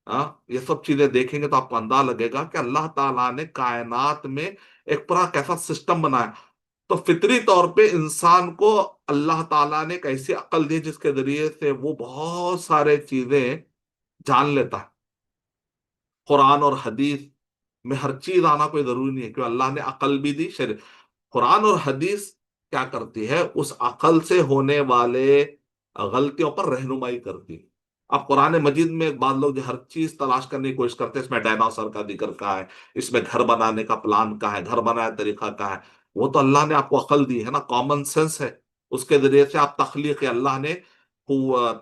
ہاں، یہ سب چیزیں دیکھیں گے تو آپ کو اندازہ لگے گا کہ اللہ تعالیٰ نے کائنات میں ایک پورا کیسا سسٹم بنایا۔ تو فطری طور پہ انسان کو اللہ تعالیٰ نے ایک ایسی عقل دی جس کے ذریعے سے وہ بہت سارے چیزیں جان لیتا ہے۔ قرآن اور حدیث میں ہر چیز آنا کوئی ضروری نہیں ہے کہ اللہ نے عقل بھی دی، قرآن اور حدیث کیا کرتی ہے؟ اس عقل سے ہونے والے غلطیوں پر رہنمائی کرتی ہے۔ اب قرآن مجید میں بعض لوگ جو ہر چیز تلاش کرنے کی کوشش کرتے ہیں، اس میں ڈائناسور کا ذکر کہا ہے، اس میں گھر بنانے کا پلان کہا ہے، گھر بنانے کا طریقہ کہا ہے۔ وہ تو اللہ نے آپ کو عقل دی ہے نا، کامن سینس ہے، اس کے ذریعے سے آپ تخلیقی اللہ نے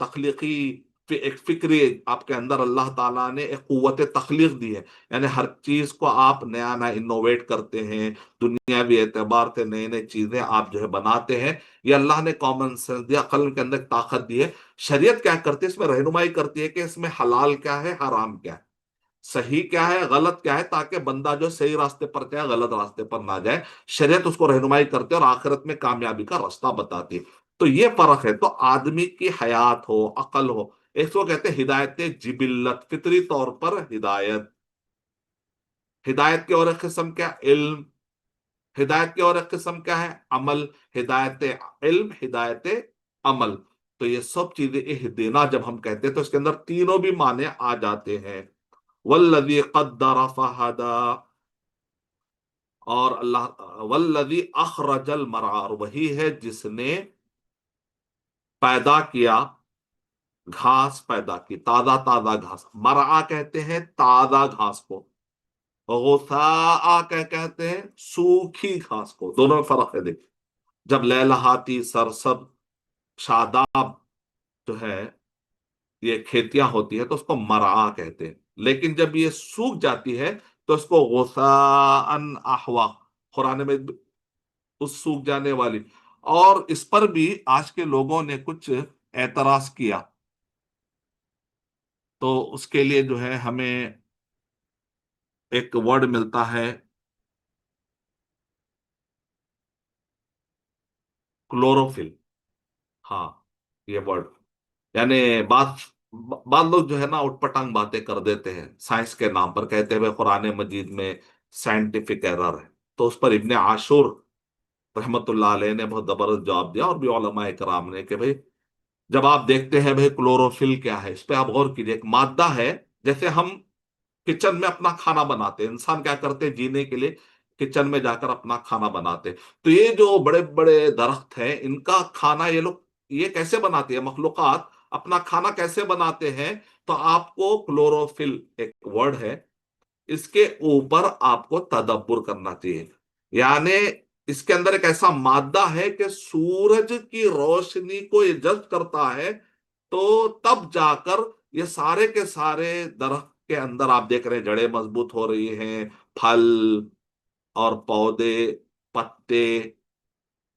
تخلیقی ایک فکری آپ کے اندر اللہ تعالیٰ نے ایک قوت تخلیق دی ہے، یعنی ہر چیز کو آپ نیا نیا انوویٹ کرتے ہیں، دنیاوی اعتبار سے نئے نئے چیزیں آپ جو ہے بناتے ہیں۔ یہ اللہ نے کامن سینس دیا، عقل کے اندر ایک طاقت دی ہے۔ شریعت کیا کرتی ہے؟ اس میں رہنمائی کرتی ہے کہ اس میں حلال کیا ہے، حرام کیا ہے، صحیح کیا ہے، غلط کیا ہے، تاکہ بندہ جو صحیح راستے پر جائے، غلط راستے پر نہ جائے۔ شریعت اس کو رہنمائی کرتی ہے اور آخرت میں کامیابی کا راستہ بتاتی ہے۔ تو یہ فرق ہے۔ تو آدمی کی حیات ہو، عقل ہو، ایک کو کہتے ہیں ہدایت جبلت، فطری طور پر ہدایت۔ ہدایت کی اور ایک قسم کیا؟ علم۔ ہدایت کی اور ایک قسم کیا ہے؟ عمل۔ ہدایت علم، ہدایت عمل۔ تو یہ سب چیزیں اہدنا جب ہم کہتے ہیں تو اس کے اندر تینوں بھی معنی آ جاتے ہیں۔ والذی قدر فہدا، اور اللہ والذی اخرج المرعى، اور وہی ہے جس نے پیدا کیا، گھاس پیدا کی، تازہ تازہ گھاس، مرعا کہتے ہیں تازہ گھاس کو، غثاء کہتے ہیں سوکھی گھاس کو، دونوں میں فرق ہے دیکھیں۔ جب لہلہاتی سرسب شاداب جو ہے یہ کھیتیاں ہوتی ہے تو اس کو مرعا کہتے ہیں، لیکن جب یہ سوکھ جاتی ہے تو اس کو غثاء احوا، قرآن میں اس سوکھ جانے والی۔ اور اس پر بھی آج کے لوگوں نے کچھ اعتراض کیا، تو اس کے لیے جو ہے ہمیں ایک ورڈ ملتا ہے، کلوروفل۔ ہاں، یہ ورڈ، یعنی بعض بعض لوگ جو ہے نا اٹھ پٹانگ باتیں کر دیتے ہیں سائنس کے نام پر، کہتے ہوئے قرآن مجید میں سائنٹیفک ایرر ہے۔ تو اس پر ابن عاشور رحمت اللہ علیہ نے بہت زبردست جواب دیا، اور بھی علماء کرام نے، کہ بھئی جب آپ دیکھتے ہیں بھئی کلوروفل کیا ہے، اس پہ آپ غور کیجئے۔ ایک مادہ ہے، جیسے ہم کچن میں اپنا کھانا بناتے ہیں، انسان کیا کرتے ہیں جینے کے لیے کچن میں جا کر اپنا کھانا بناتے ہیں۔ تو یہ جو بڑے بڑے درخت ہیں، ان کا کھانا یہ لوگ یہ کیسے بناتے ہیں؟ مخلوقات اپنا کھانا کیسے بناتے ہیں؟ تو آپ کو کلوروفل ایک ورڈ ہے، اس کے اوپر آپ کو تدبر کرنا چاہیے۔ یعنی اس کے اندر ایک ایسا مادہ ہے کہ سورج کی روشنی کو یہ جذب کرتا ہے، تو تب جا کر یہ سارے کے سارے درخت کے اندر آپ دیکھ رہے ہیں جڑیں مضبوط ہو رہی ہیں، پھل اور پودے، پتے،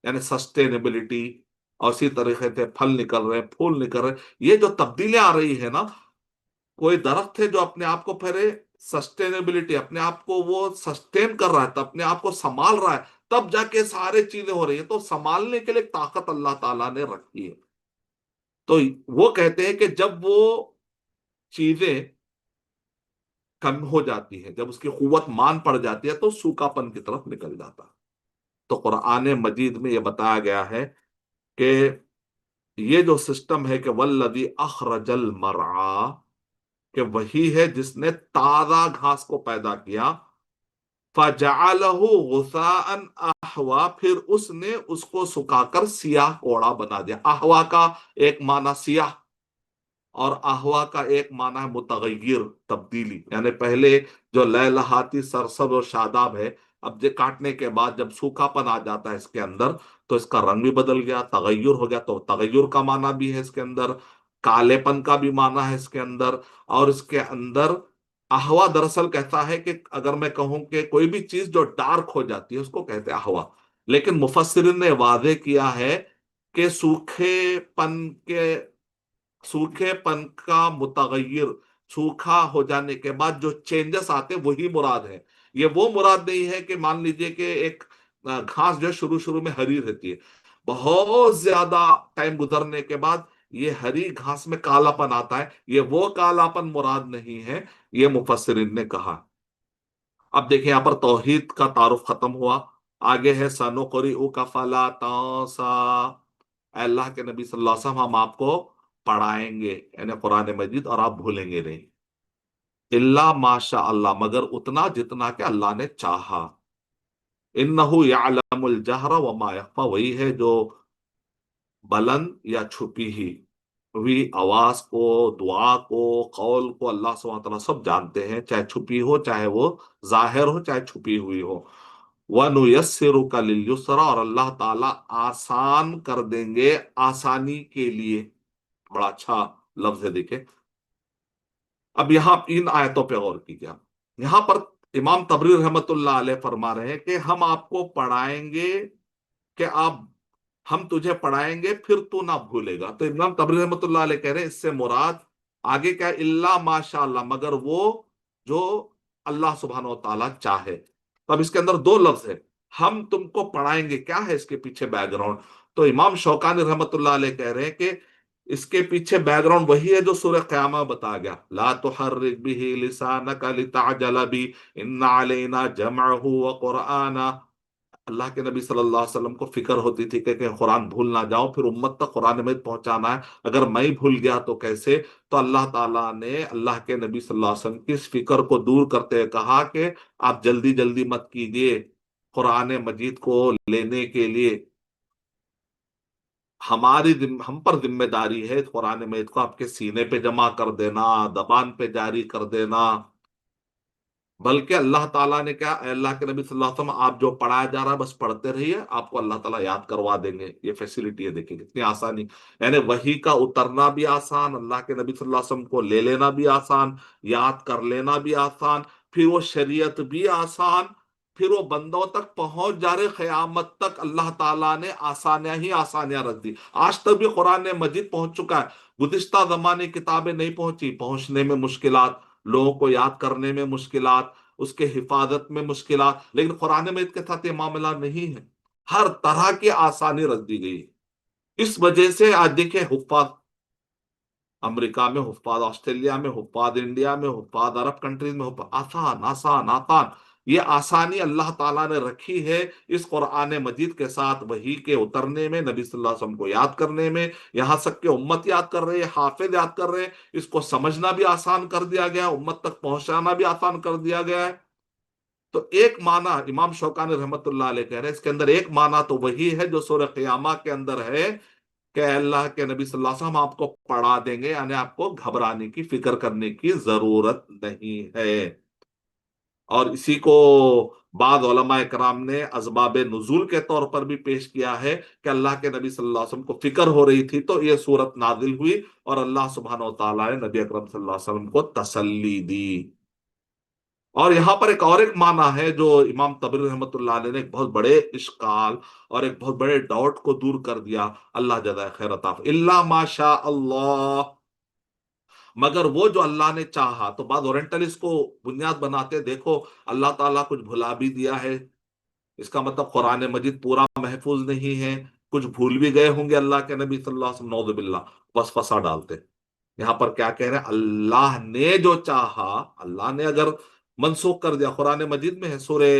یعنی سسٹینیبلٹی، اور اسی طریقے سے پھل نکل رہے ہیں، پھول نکل رہے ہیں۔ یہ جو تبدیلیاں آ رہی ہے نا، کوئی درخت ہے جو اپنے آپ کو پھرے سسٹینیبلٹی، اپنے آپ کو وہ سسٹین کر رہا ہے، تو اپنے آپ کو سنبھال رہا ہے، تب جا کے سارے چیزیں ہو رہی ہیں۔ تو سنبھالنے کے لیے ایک طاقت اللہ تعالیٰ نے رکھی ہے۔ تو وہ کہتے ہیں کہ جب وہ چیزیں کم ہو جاتی ہے، جب اس کی قوت مان پڑ جاتی ہے، تو سوکھا پن کی طرف نکل جاتا ہے۔ تو قرآن مجید میں یہ بتایا گیا ہے کہ یہ جو سسٹم ہے کہ والذی اخرج المرعا، کہ وہی ہے جس نے تازہ گھاس کو پیدا کیا، فجعلہ غثاء احوا، پھر اس نے اس کو سکھا کر سیاہ کوڑا بنا دیا۔ احوا کا ایک معنی سیاہ، اور احوا کا ایک معنی ہے متغیر، تبدیلی، یعنی پہلے جو لہلہاتی سرسبز و شاداب ہے، اب یہ کاٹنے کے بعد جب سوکھا پن آ جاتا ہے اس کے اندر، تو اس کا رنگ بھی بدل گیا، تغیر ہو گیا، تو تغیر کا معنی بھی ہے اس کے اندر، کالے پن کا بھی معنی ہے اس کے اندر، اور اس کے اندر احوا دراصل کہتا ہے کہ اگر میں کہوں کہ کوئی بھی چیز جو ڈارک ہو جاتی ہے اس کو کہتے ہیں احوا، لیکن مفسرین نے واضح کیا ہے کہ سوکھے پن کا متغیر، سوکھا ہو جانے کے بعد جو چینجز آتے وہی مراد ہے۔ یہ وہ مراد نہیں ہے کہ مان لیجئے کہ ایک گھاس جو شروع شروع میں ہری رہتی ہے، بہت زیادہ ٹائم گزرنے کے بعد یہ ہری گھاس میں کالا پن آتا ہے، یہ وہ کالا پن مراد نہیں ہے، یہ مفسرین نے کہا۔ اب دیکھیں یہاں پر توحید کا تعارف ختم ہوا، آگے ہے سَنُقْرِئُكَ فَلَا تَنسَىٰ، اے اللہ کے نبی صلی اللہ علیہ وسلم ہم آپ کو پڑھائیں گے یعنی قرآن مجید، اور آپ بھولیں گے نہیں، اللہ ماشاء اللہ، مگر اتنا جتنا کہ اللہ نے چاہا، انہو یعلم الجہر وما یخفی، وہی ہے جو بلند یا چھپی ہوئی آواز کو، دعا کو، قول کو اللہ سبحانہ وتعالیٰ سب جانتے ہیں، چاہے چھپی ہو چاہے وہ ظاہر ہو چاہے چھپی ہوئی ہو۔ وَنُيَسِّرُكَ لِلْيُسْرَىٰ، اور اللہ تعالیٰ آسان کر دیں گے آسانی کے لیے، بڑا اچھا لفظ ہے دیکھیں۔ اب یہاں ان آیتوں پہ غور کیجیے، یہاں پر امام طبری رحمت اللہ علیہ فرما رہے ہیں کہ ہم آپ کو پڑھائیں گے، کہ آپ ہم تجھے پڑھائیں گے پھر تو نہ بھولے گا۔ تو امام طبری رحمت اللہ علیہ کہہ رہے ہیں اس سے مراد آگے کیا ہے، اللہ ماشاء اللہ، مگر وہ جو اللہ سبحانہ و تعالیٰ چاہے۔ تو اب اس کے اندر دو لفظ ہے، ہم تم کو پڑھائیں گے، کیا ہے اس کے پیچھے بیک گراؤنڈ؟ تو امام شوکانی رحمت اللہ علیہ کہہ رہے ہیں کہ اس کے پیچھے بیک گراؤنڈ وہی ہے جو سورہ قیامہ بتا گیا، لا تحرک به لسانک لتعجل به ان علینا جمعہ وقرآنہ۔ اللہ کے نبی صلی اللہ علیہ وسلم کو فکر ہوتی تھی کہ قرآن بھول نہ جاؤں، پھر امت تک قرآن میں پہنچانا ہے، اگر میں بھول گیا تو کیسے؟ تو اللہ تعالیٰ نے اللہ کے نبی صلی اللہ علیہ وسلم کی اس فکر کو دور کرتے ہوئے کہا کہ آپ جلدی جلدی مت کیجیے قرآن مجید کو لینے کے لیے، ہم پر ذمہ داری ہے قرآن مجید کو آپ کے سینے پہ جمع کر دینا، زبان پہ جاری کر دینا۔ بلکہ اللہ تعالیٰ نے کیا، اے اللہ کے نبی صلی اللہ علیہ وسلم آپ جو پڑھایا جا رہا ہے بس پڑھتے رہیے، آپ کو اللہ تعالیٰ یاد کروا دیں گے۔ یہ فیسلٹی ہے، دیکھیں کتنی آسانی، یعنی وحی کا اترنا بھی آسان، اللہ کے نبی صلی اللہ علیہ وسلم کو لے لینا بھی آسان، یاد کر لینا بھی آسان، پھر وہ شریعت بھی آسان، پھر وہ بندوں تک پہنچ جا رہے قیامت تک، اللہ تعالیٰ نے آسانیاں ہی آسانیاں رکھ دی۔ آج تک بھی قرآن مجید پہنچ چکا ہے، گزشتہ زمانے کتابیں نہیں پہنچی، پہنچنے میں مشکلات، لوگوں کو یاد کرنے میں مشکلات، اس کے حفاظت میں مشکلات، لیکن قرآن مجید کے ساتھ یہ معاملہ نہیں ہے، ہر طرح کی آسانی رکھ دی گئی ہے۔ اس وجہ سے آج دیکھیں حفاظ امریکہ میں، حفاظ آسٹریلیا میں، حفاظ انڈیا میں، حفاظ عرب کنٹریز میں، آسان آسان آسان، یہ آسانی اللہ تعالیٰ نے رکھی ہے اس قرآن مجید کے ساتھ، وحی کے اترنے میں، نبی صلی اللہ علیہ وسلم کو یاد کرنے میں، یہاں سب کے امت یاد کر رہے ہیں، حافظ یاد کر رہے ہیں، اس کو سمجھنا بھی آسان کر دیا گیا، امت تک پہنچانا بھی آسان کر دیا گیا ہے۔ تو ایک معنی امام شوکانی رحمت اللہ علیہ کہہ رہے ہیں اس کے اندر ایک معنی تو وہی ہے جو سورہ قیامہ کے اندر ہے، کہ اللہ کے نبی صلی اللہ علیہ وسلم آپ کو پڑھا دیں گے، یعنی آپ کو گھبرانے کی، فکر کرنے کی ضرورت نہیں ہے۔ اور اسی کو بعض علماء کرام نے اسباب نزول کے طور پر بھی پیش کیا ہے کہ اللہ کے نبی صلی اللہ علیہ وسلم کو فکر ہو رہی تھی تو یہ صورت نازل ہوئی، اور اللہ سبحانہ و تعالیٰ نے نبی اکرم صلی اللہ علیہ وسلم کو تسلی دی۔ اور یہاں پر ایک معنی ہے جو امام طبری رحمت اللہ علیہ نے ایک بہت بڑے اشکال اور ایک بہت بڑے ڈاؤٹ کو دور کر دیا، اللہ جزائے خیر عطا فرمائے، الا ماشاء اللہ، مگر وہ جو اللہ نے چاہا۔ تو بعض اورینٹلسٹ کو بنیاد بناتے دیکھو اللہ تعالیٰ کچھ بھلا بھی دیا ہے، اس کا مطلب قرآن مجید پورا محفوظ نہیں ہے، کچھ بھول بھی گئے ہوں گے اللہ کے نبی صلی اللہ علیہ وسلم، نعوذ باللہ، وسوسہ ڈالتے۔ یہاں پر کیا کہہ رہے ہیں، اللہ نے جو چاہا، اللہ نے اگر منسوخ کر دیا، قرآن مجید میں ہے سورہ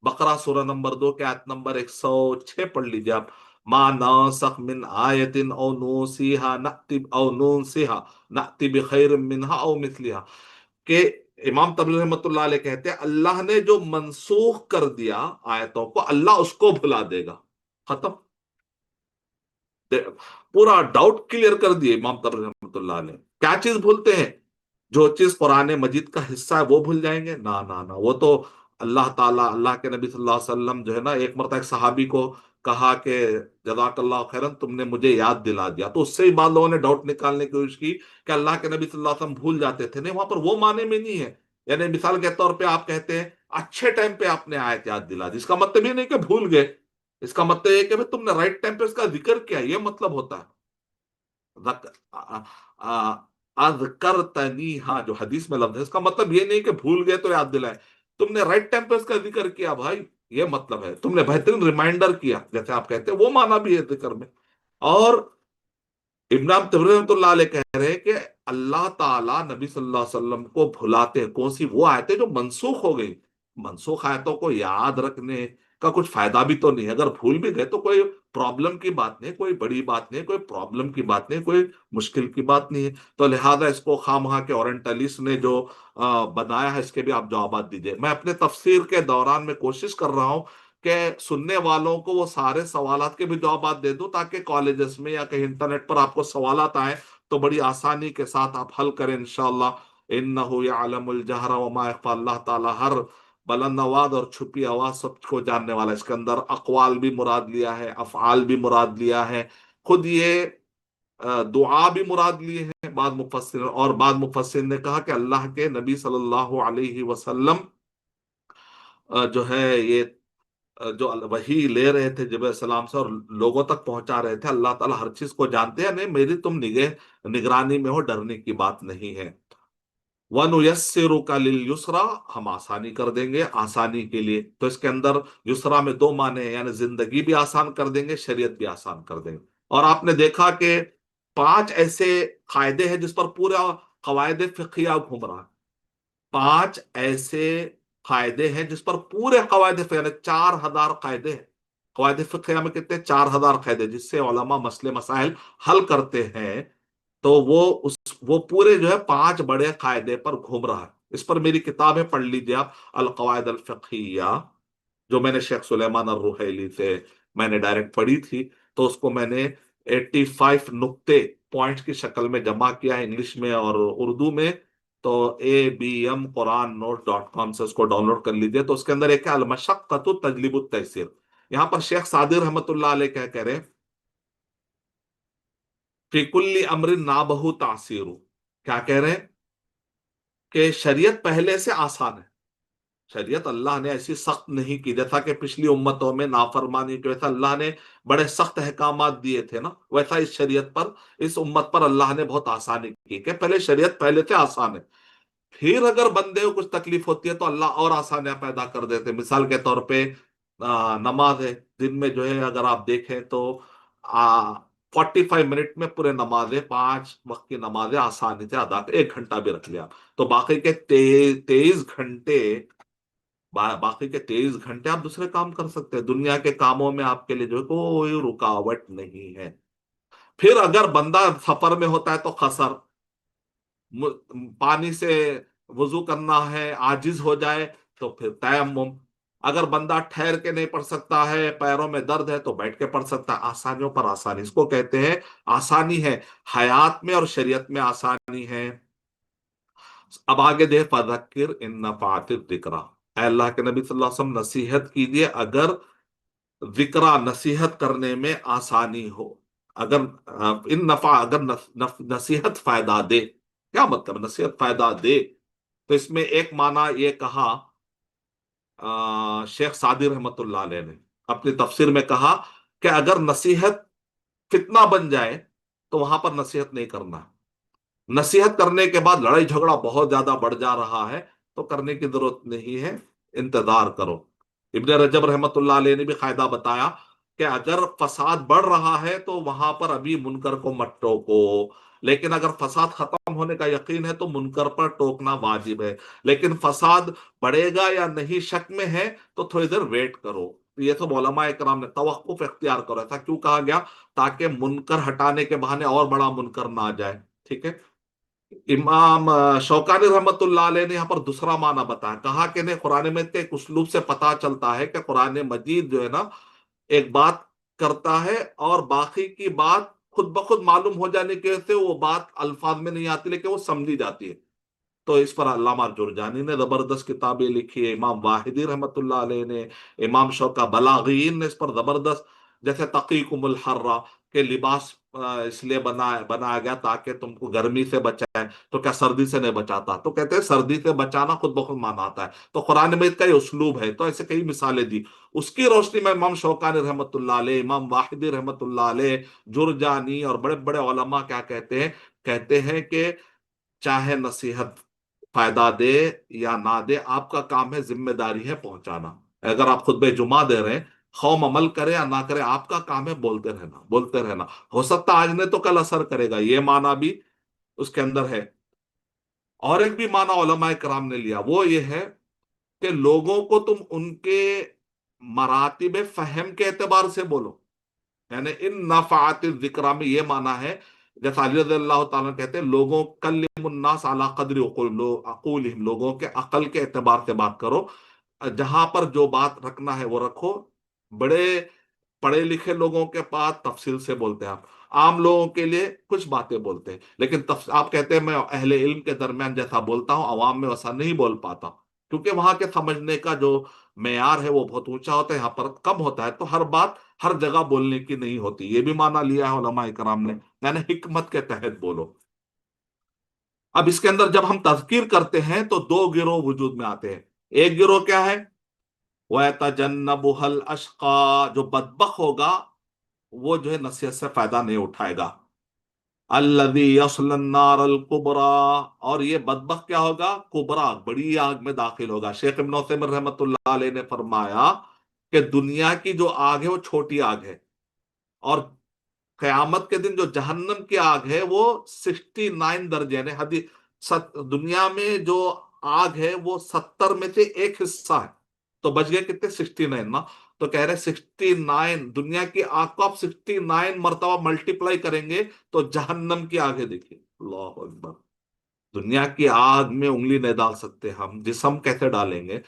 بقرہ سورہ نمبر 2 کے آیت نمبر 106 پڑھ لیجیے آپ، ما ناسخ من آیت او نوسیہا نأتی او ننسیہا نأتی بخیر منہا او مثلہا، کہ امام طبری رحمت اللہ علیہ کہتے ہیں اللہ نے جو منسوخ کر دیا آیتوں کو، اللہ اس کو بھلا دے گا، ختم، پورا ڈاؤٹ کلیئر کر دیے امام طبری رحمت اللہ علیہ۔ کیا چیز بھولتے ہیں؟ جو چیز قرآن مجید کا حصہ ہے وہ بھول جائیں گے؟ نہ نہ نہ، وہ تو اللہ تعالیٰ، اللہ کے نبی صلی اللہ علیہ وسلم جو ہے نا، ایک مرتبہ ایک صحابی کو کہا کہ جزاک اللہ خیرن، تم نے مجھے یاد دلا دیا، تو اس سے ہی بعض لوگوں نے ڈاؤٹ نکالنے کی کوشش کی کہ اللہ کے نبی صلی اللہ علیہ وسلم بھول جاتے تھے. نہیں، وہاں پر وہ معنی میں نہیں ہے. یعنی مثال کے طور پہ آپ کہتے ہیں اچھے ٹائم پہ آپ نے آیت یاد دلا دی، اس کا مطلب یہ نہیں کہ بھول گئے، اس کا مطلب یہ کہ تم نے رائٹ ٹائم پہ اس کا ذکر کیا، یہ مطلب ہوتا ہے. اذکرتنی، ہاں جو حدیث میں لفظ ہے، اس کا مطلب یہ نہیں کہ بھول گئے تو یاد دلائے، تم نے رائٹ ٹائم پہ اس کا ذکر کیا بھائی، یہ مطلب ہے تم نے بہترین ریمائنڈر کیا، جیسے آپ کہتے ہیں وہ معنی بھی ہے ذکر میں. اور ابن تبری رحمۃ اللہ علیہ کہہ رہے ہیں کہ اللہ تعالیٰ نبی صلی اللہ علیہ وسلم کو بھلاتے ہیں. کون سی؟ وہ آیتیں جو منسوخ ہو گئی. منسوخ آیتوں کو یاد رکھنے کا کچھ فائدہ بھی تو نہیں ہے. اگر بھول بھی گئے تو کوئی پرابلم کی بات نہیں، کوئی بڑی بات نہیں، کوئی پرابلم کی بات نہیں، کوئی مشکل کی بات نہیں ہے. تو لہذا اس کو خواہ مخواہ کے اورینٹلسٹ نے جو بنایا ہے، اس کے بھی آپ جوابات دیجئے. میں اپنے تفسیر کے دوران میں کوشش کر رہا ہوں کہ سننے والوں کو وہ سارے سوالات کے بھی جوابات دے دوں، تاکہ کالجز میں یا کہیں انٹرنیٹ پر آپ کو سوالات آئیں تو بڑی آسانی کے ساتھ آپ حل کریں انشاءاللہ. انہو یعلم الجہر وما یخفی، اللہ تعالیٰ ہر بلند آواز اور چھپی آواز سب کو جاننے والا. اس کے اندر اقوال بھی مراد لیا ہے، افعال بھی مراد لیا ہے، خود یہ دعا بھی مراد لیے ہیں بعض مفسر. اور بعض مفسر نے کہا کہ اللہ کے نبی صلی اللہ علیہ وسلم جو ہے یہ جو وحی لے رہے تھے جبرائیل السلام سے اور لوگوں تک پہنچا رہے تھے. اللہ تعالیٰ ہر چیز کو جانتے ہیں، نہیں میری تم نگرانی میں ہو، ڈرنے کی بات نہیں ہے. وَنُيَسِّرُكَ لِلْيُسْرَى، ہم آسانی کر دیں گے آسانی کے لیے. تو اس کے اندر یسرا میں دو معنی ہیں، یعنی زندگی بھی آسان کر دیں گے، شریعت بھی آسان کر دیں گے. اور آپ نے دیکھا کہ 5 ایسے قاعدے ہیں جس پر پورا قواعد فقہیہ گھوم رہا ہے. 5 ایسے قاعدے ہیں جس پر پورے قواعد فقہ، یعنی 4,000 قاعدے ہیں. قواعد فقہ میں کتنے؟ 4,000 قاعدے جس سے علماء مسئلے مسائل حل کرتے ہیں. تو وہ پورے جو ہے 5 بڑے قاعدے پر گھوم رہا ہے. اس پر میری کتابیں پڑھ لیجیے آپ، القواعد الفقہیہ، جو میں نے شیخ سلیمان الروحیلی سے میں نے ڈائریکٹ پڑھی تھی. تو اس کو میں نے 85 نقطے پوائنٹ کی شکل میں جمع کیا ہے، انگلش میں اور اردو میں. تو abmqurannotes.com سے اس کو ڈاؤن لوڈ کر لیجیے. تو اس کے اندر ایک ہے المشقۃ تجلیب التیسیر. یہاں پر شیخ سعدی رحمۃ اللہ علیہ کیا کہہ رہے ہیں؟ فی کل امر نابہ تعسیر. کیا کہہ رہے ہیں؟ کہ شریعت پہلے سے آسان ہے. شریعت اللہ نے ایسی سخت نہیں کی، جیسا کہ پچھلی امتوں میں نافرمانی کی وجہ سے اللہ نے بڑے سخت احکامات دیے تھے نا، ویسا اس شریعت پر، اس امت پر اللہ نے بہت آسانی کی کہ پہلے شریعت پہلے سے آسان ہے. پھر اگر بندے کو کچھ تکلیف ہوتی ہے تو اللہ اور آسانیاں پیدا کر دیتے. مثال کے طور پہ نماز ہے، دن میں جو ہے اگر آپ دیکھیں تو 45 منٹ میں پورے نمازیں، 5 وقت کی نمازیں آسانی سے ادا کر، 1 گھنٹہ بھی رکھ لیا تو باقی کے 23 گھنٹے، آپ دوسرے کام کر سکتے ہیں. دنیا کے کاموں میں آپ کے لیے جو ہے کوئی رکاوٹ نہیں ہے. پھر اگر بندہ سفر میں ہوتا ہے تو قصر، پانی سے وضو کرنا ہے، عاجز ہو جائے تو پھر تیمم. اگر بندہ ٹھہر کے نہیں پڑھ سکتا ہے، پیروں میں درد ہے تو بیٹھ کے پڑھ سکتا ہے. آسانیوں پر آسانی، اس کو کہتے ہیں آسانی ہے حیات میں اور شریعت میں آسانی ہے. اب آگے دے فذکر ان نفعت الذکریٰ، اے اللہ کے نبی صلی اللہ علیہ وسلم نصیحت کیجئے اگر ذکرہ نصیحت کرنے میں آسانی ہو. اگر ان نفع، اگر نصیحت فائدہ دے. کیا مطلب نصیحت فائدہ دے؟ تو اس میں ایک معنی یہ کہا شیخ سعدی رحمت اللہ علیہ نے اپنی تفسیر میں کہا کہ اگر نصیحت فتنہ بن جائے تو وہاں پر نصیحت نہیں کرنا. نصیحت کرنے کے بعد لڑائی جھگڑا بہت زیادہ بڑھ جا رہا ہے تو کرنے کی ضرورت نہیں ہے، انتظار کرو. ابن رجب رحمت اللہ علیہ نے بھی قاعدہ بتایا کہ اگر فساد بڑھ رہا ہے تو وہاں پر ابھی منکر کو مت ٹوکو، لیکن اگر فساد ختم ہونے کا یقین ہے تو منکر پر ٹوکنا واجب ہے. لیکن فساد بڑھے گا یا نہیں شک میں ہے تو تھوڑی دیر ویٹ کرو. یہ سب علماء کرام نے توقف اختیار کرو. ایسا کیوں کہا گیا؟ تاکہ منکر ہٹانے کے بہانے اور بڑا منکر نہ آ جائے. ٹھیک ہے. امام شوکانی رحمت اللہ علیہ نے یہاں پر دوسرا معنی بتایا، کہا کہ نہیں، قرآن میں ایک اسلوب سے پتا چلتا ہے کہ قرآن مجید جو ہے نا ایک بات کرتا ہے اور باقی کی بات خود بخود معلوم ہو جانے کی وجہ سے وہ بات الفاظ میں نہیں آتی لیکن وہ سمجھی جاتی ہے. تو اس پر علامہ جرجانی نے زبردست کتابیں لکھی ہے، امام واحدی رحمت اللہ علیہ نے، امام شوکا بلاغیین نے اس پر زبردست، جیسے تقیکم الحرہ، کہ لباس اس لیے بنایا گیا تاکہ تم کو گرمی سے بچائے، تو کیا سردی سے نہیں بچاتا؟ تو کہتے ہیں سردی سے بچانا خود بخود مانا آتا ہے، تو قرآن مجید کا یہ اسلوب ہے، تو ایسے کئی مثالیں دی۔ اس کی روشنی میں امام شوکانی رحمت اللہ علیہ، امام واحدی رحمت اللہ علیہ، جرجانی اور بڑے بڑے علماء کیا کہتے ہیں؟ کہتے ہیں کہ چاہے نصیحت فائدہ دے یا نہ دے، آپ کا کام ہے، ذمہ داری ہے پہنچانا۔ اگر آپ خطبہ جمعہ دے رہے ہیں، قوم عمل کرے یا نہ کرے، آپ کا کام ہے بولتے رہنا، بولتے رہنا، ہو سکتا آج نے تو کل اثر کرے گا، یہ معنی بھی اس کے اندر ہے۔ اور ایک بھی معنی علماء کرام نے لیا، وہ یہ ہے کہ لوگوں کو تم ان کے مراتب فہم کے اعتبار سے بولو، یعنی ان نفعات الذکرہ میں یہ معنی ہے، جیسا علی رضی اللہ تعالیٰ کہتے ہیں، لوگوں کلم الناس علی قدر عقولہم، لوگوں کے عقل کے اعتبار سے بات کرو، جہاں پر جو بات رکھنا ہے وہ رکھو۔ بڑے پڑھے لکھے لوگوں کے پاس تفصیل سے بولتے ہیں آپ، عام لوگوں کے لیے کچھ باتیں بولتے ہیں، لیکن آپ کہتے ہیں میں اہل علم کے درمیان جیسا بولتا ہوں عوام میں ویسا نہیں بول پاتا، کیونکہ وہاں کے سمجھنے کا جو معیار ہے وہ بہت اونچا ہوتا ہے، یہاں پر کم ہوتا ہے، تو ہر بات ہر جگہ بولنے کی نہیں ہوتی، یہ بھی معنی لیا ہے علماء کرام نے، یعنی حکمت کے تحت بولو۔ اب اس کے اندر جب ہم تذکیر کرتے ہیں تو دو گروہ وجود میں آتے ہیں، ایک گروہ کیا ہے؟ وَيَتَجَنَّبُهَا الْأَشْقَى، جو بدبخت ہوگا وہ جو ہے نصیحت سے فائدہ نہیں اٹھائے گا، الَّذِي يَصْلَى النَّارَ الْكُبْرَى، اور یہ بدبخت کیا ہوگا؟ کبرا، بڑی آگ میں داخل ہوگا۔ شیخ ابن عثیمین رحمۃ اللہ علیہ نے فرمایا کہ دنیا کی جو آگ ہے وہ چھوٹی آگ ہے، اور قیامت کے دن جو جہنم کی آگ ہے وہ 69 درجے، یعنی دنیا میں جو آگ ہے وہ 70 میں سے ایک حصہ ہے، تو بچ گئے کتنے؟ 69 نا، تو کہہ رہے 69، دنیا کی آگ کو آپ 69 مرتبہ ملٹیپلائی کریں گے تو جہنم کی آگے دیکھیے، اللہ اکبر۔ دنیا کی آگ میں انگلی نہیں ڈال سکتے ہم، جسم کیسے ڈالیں گے؟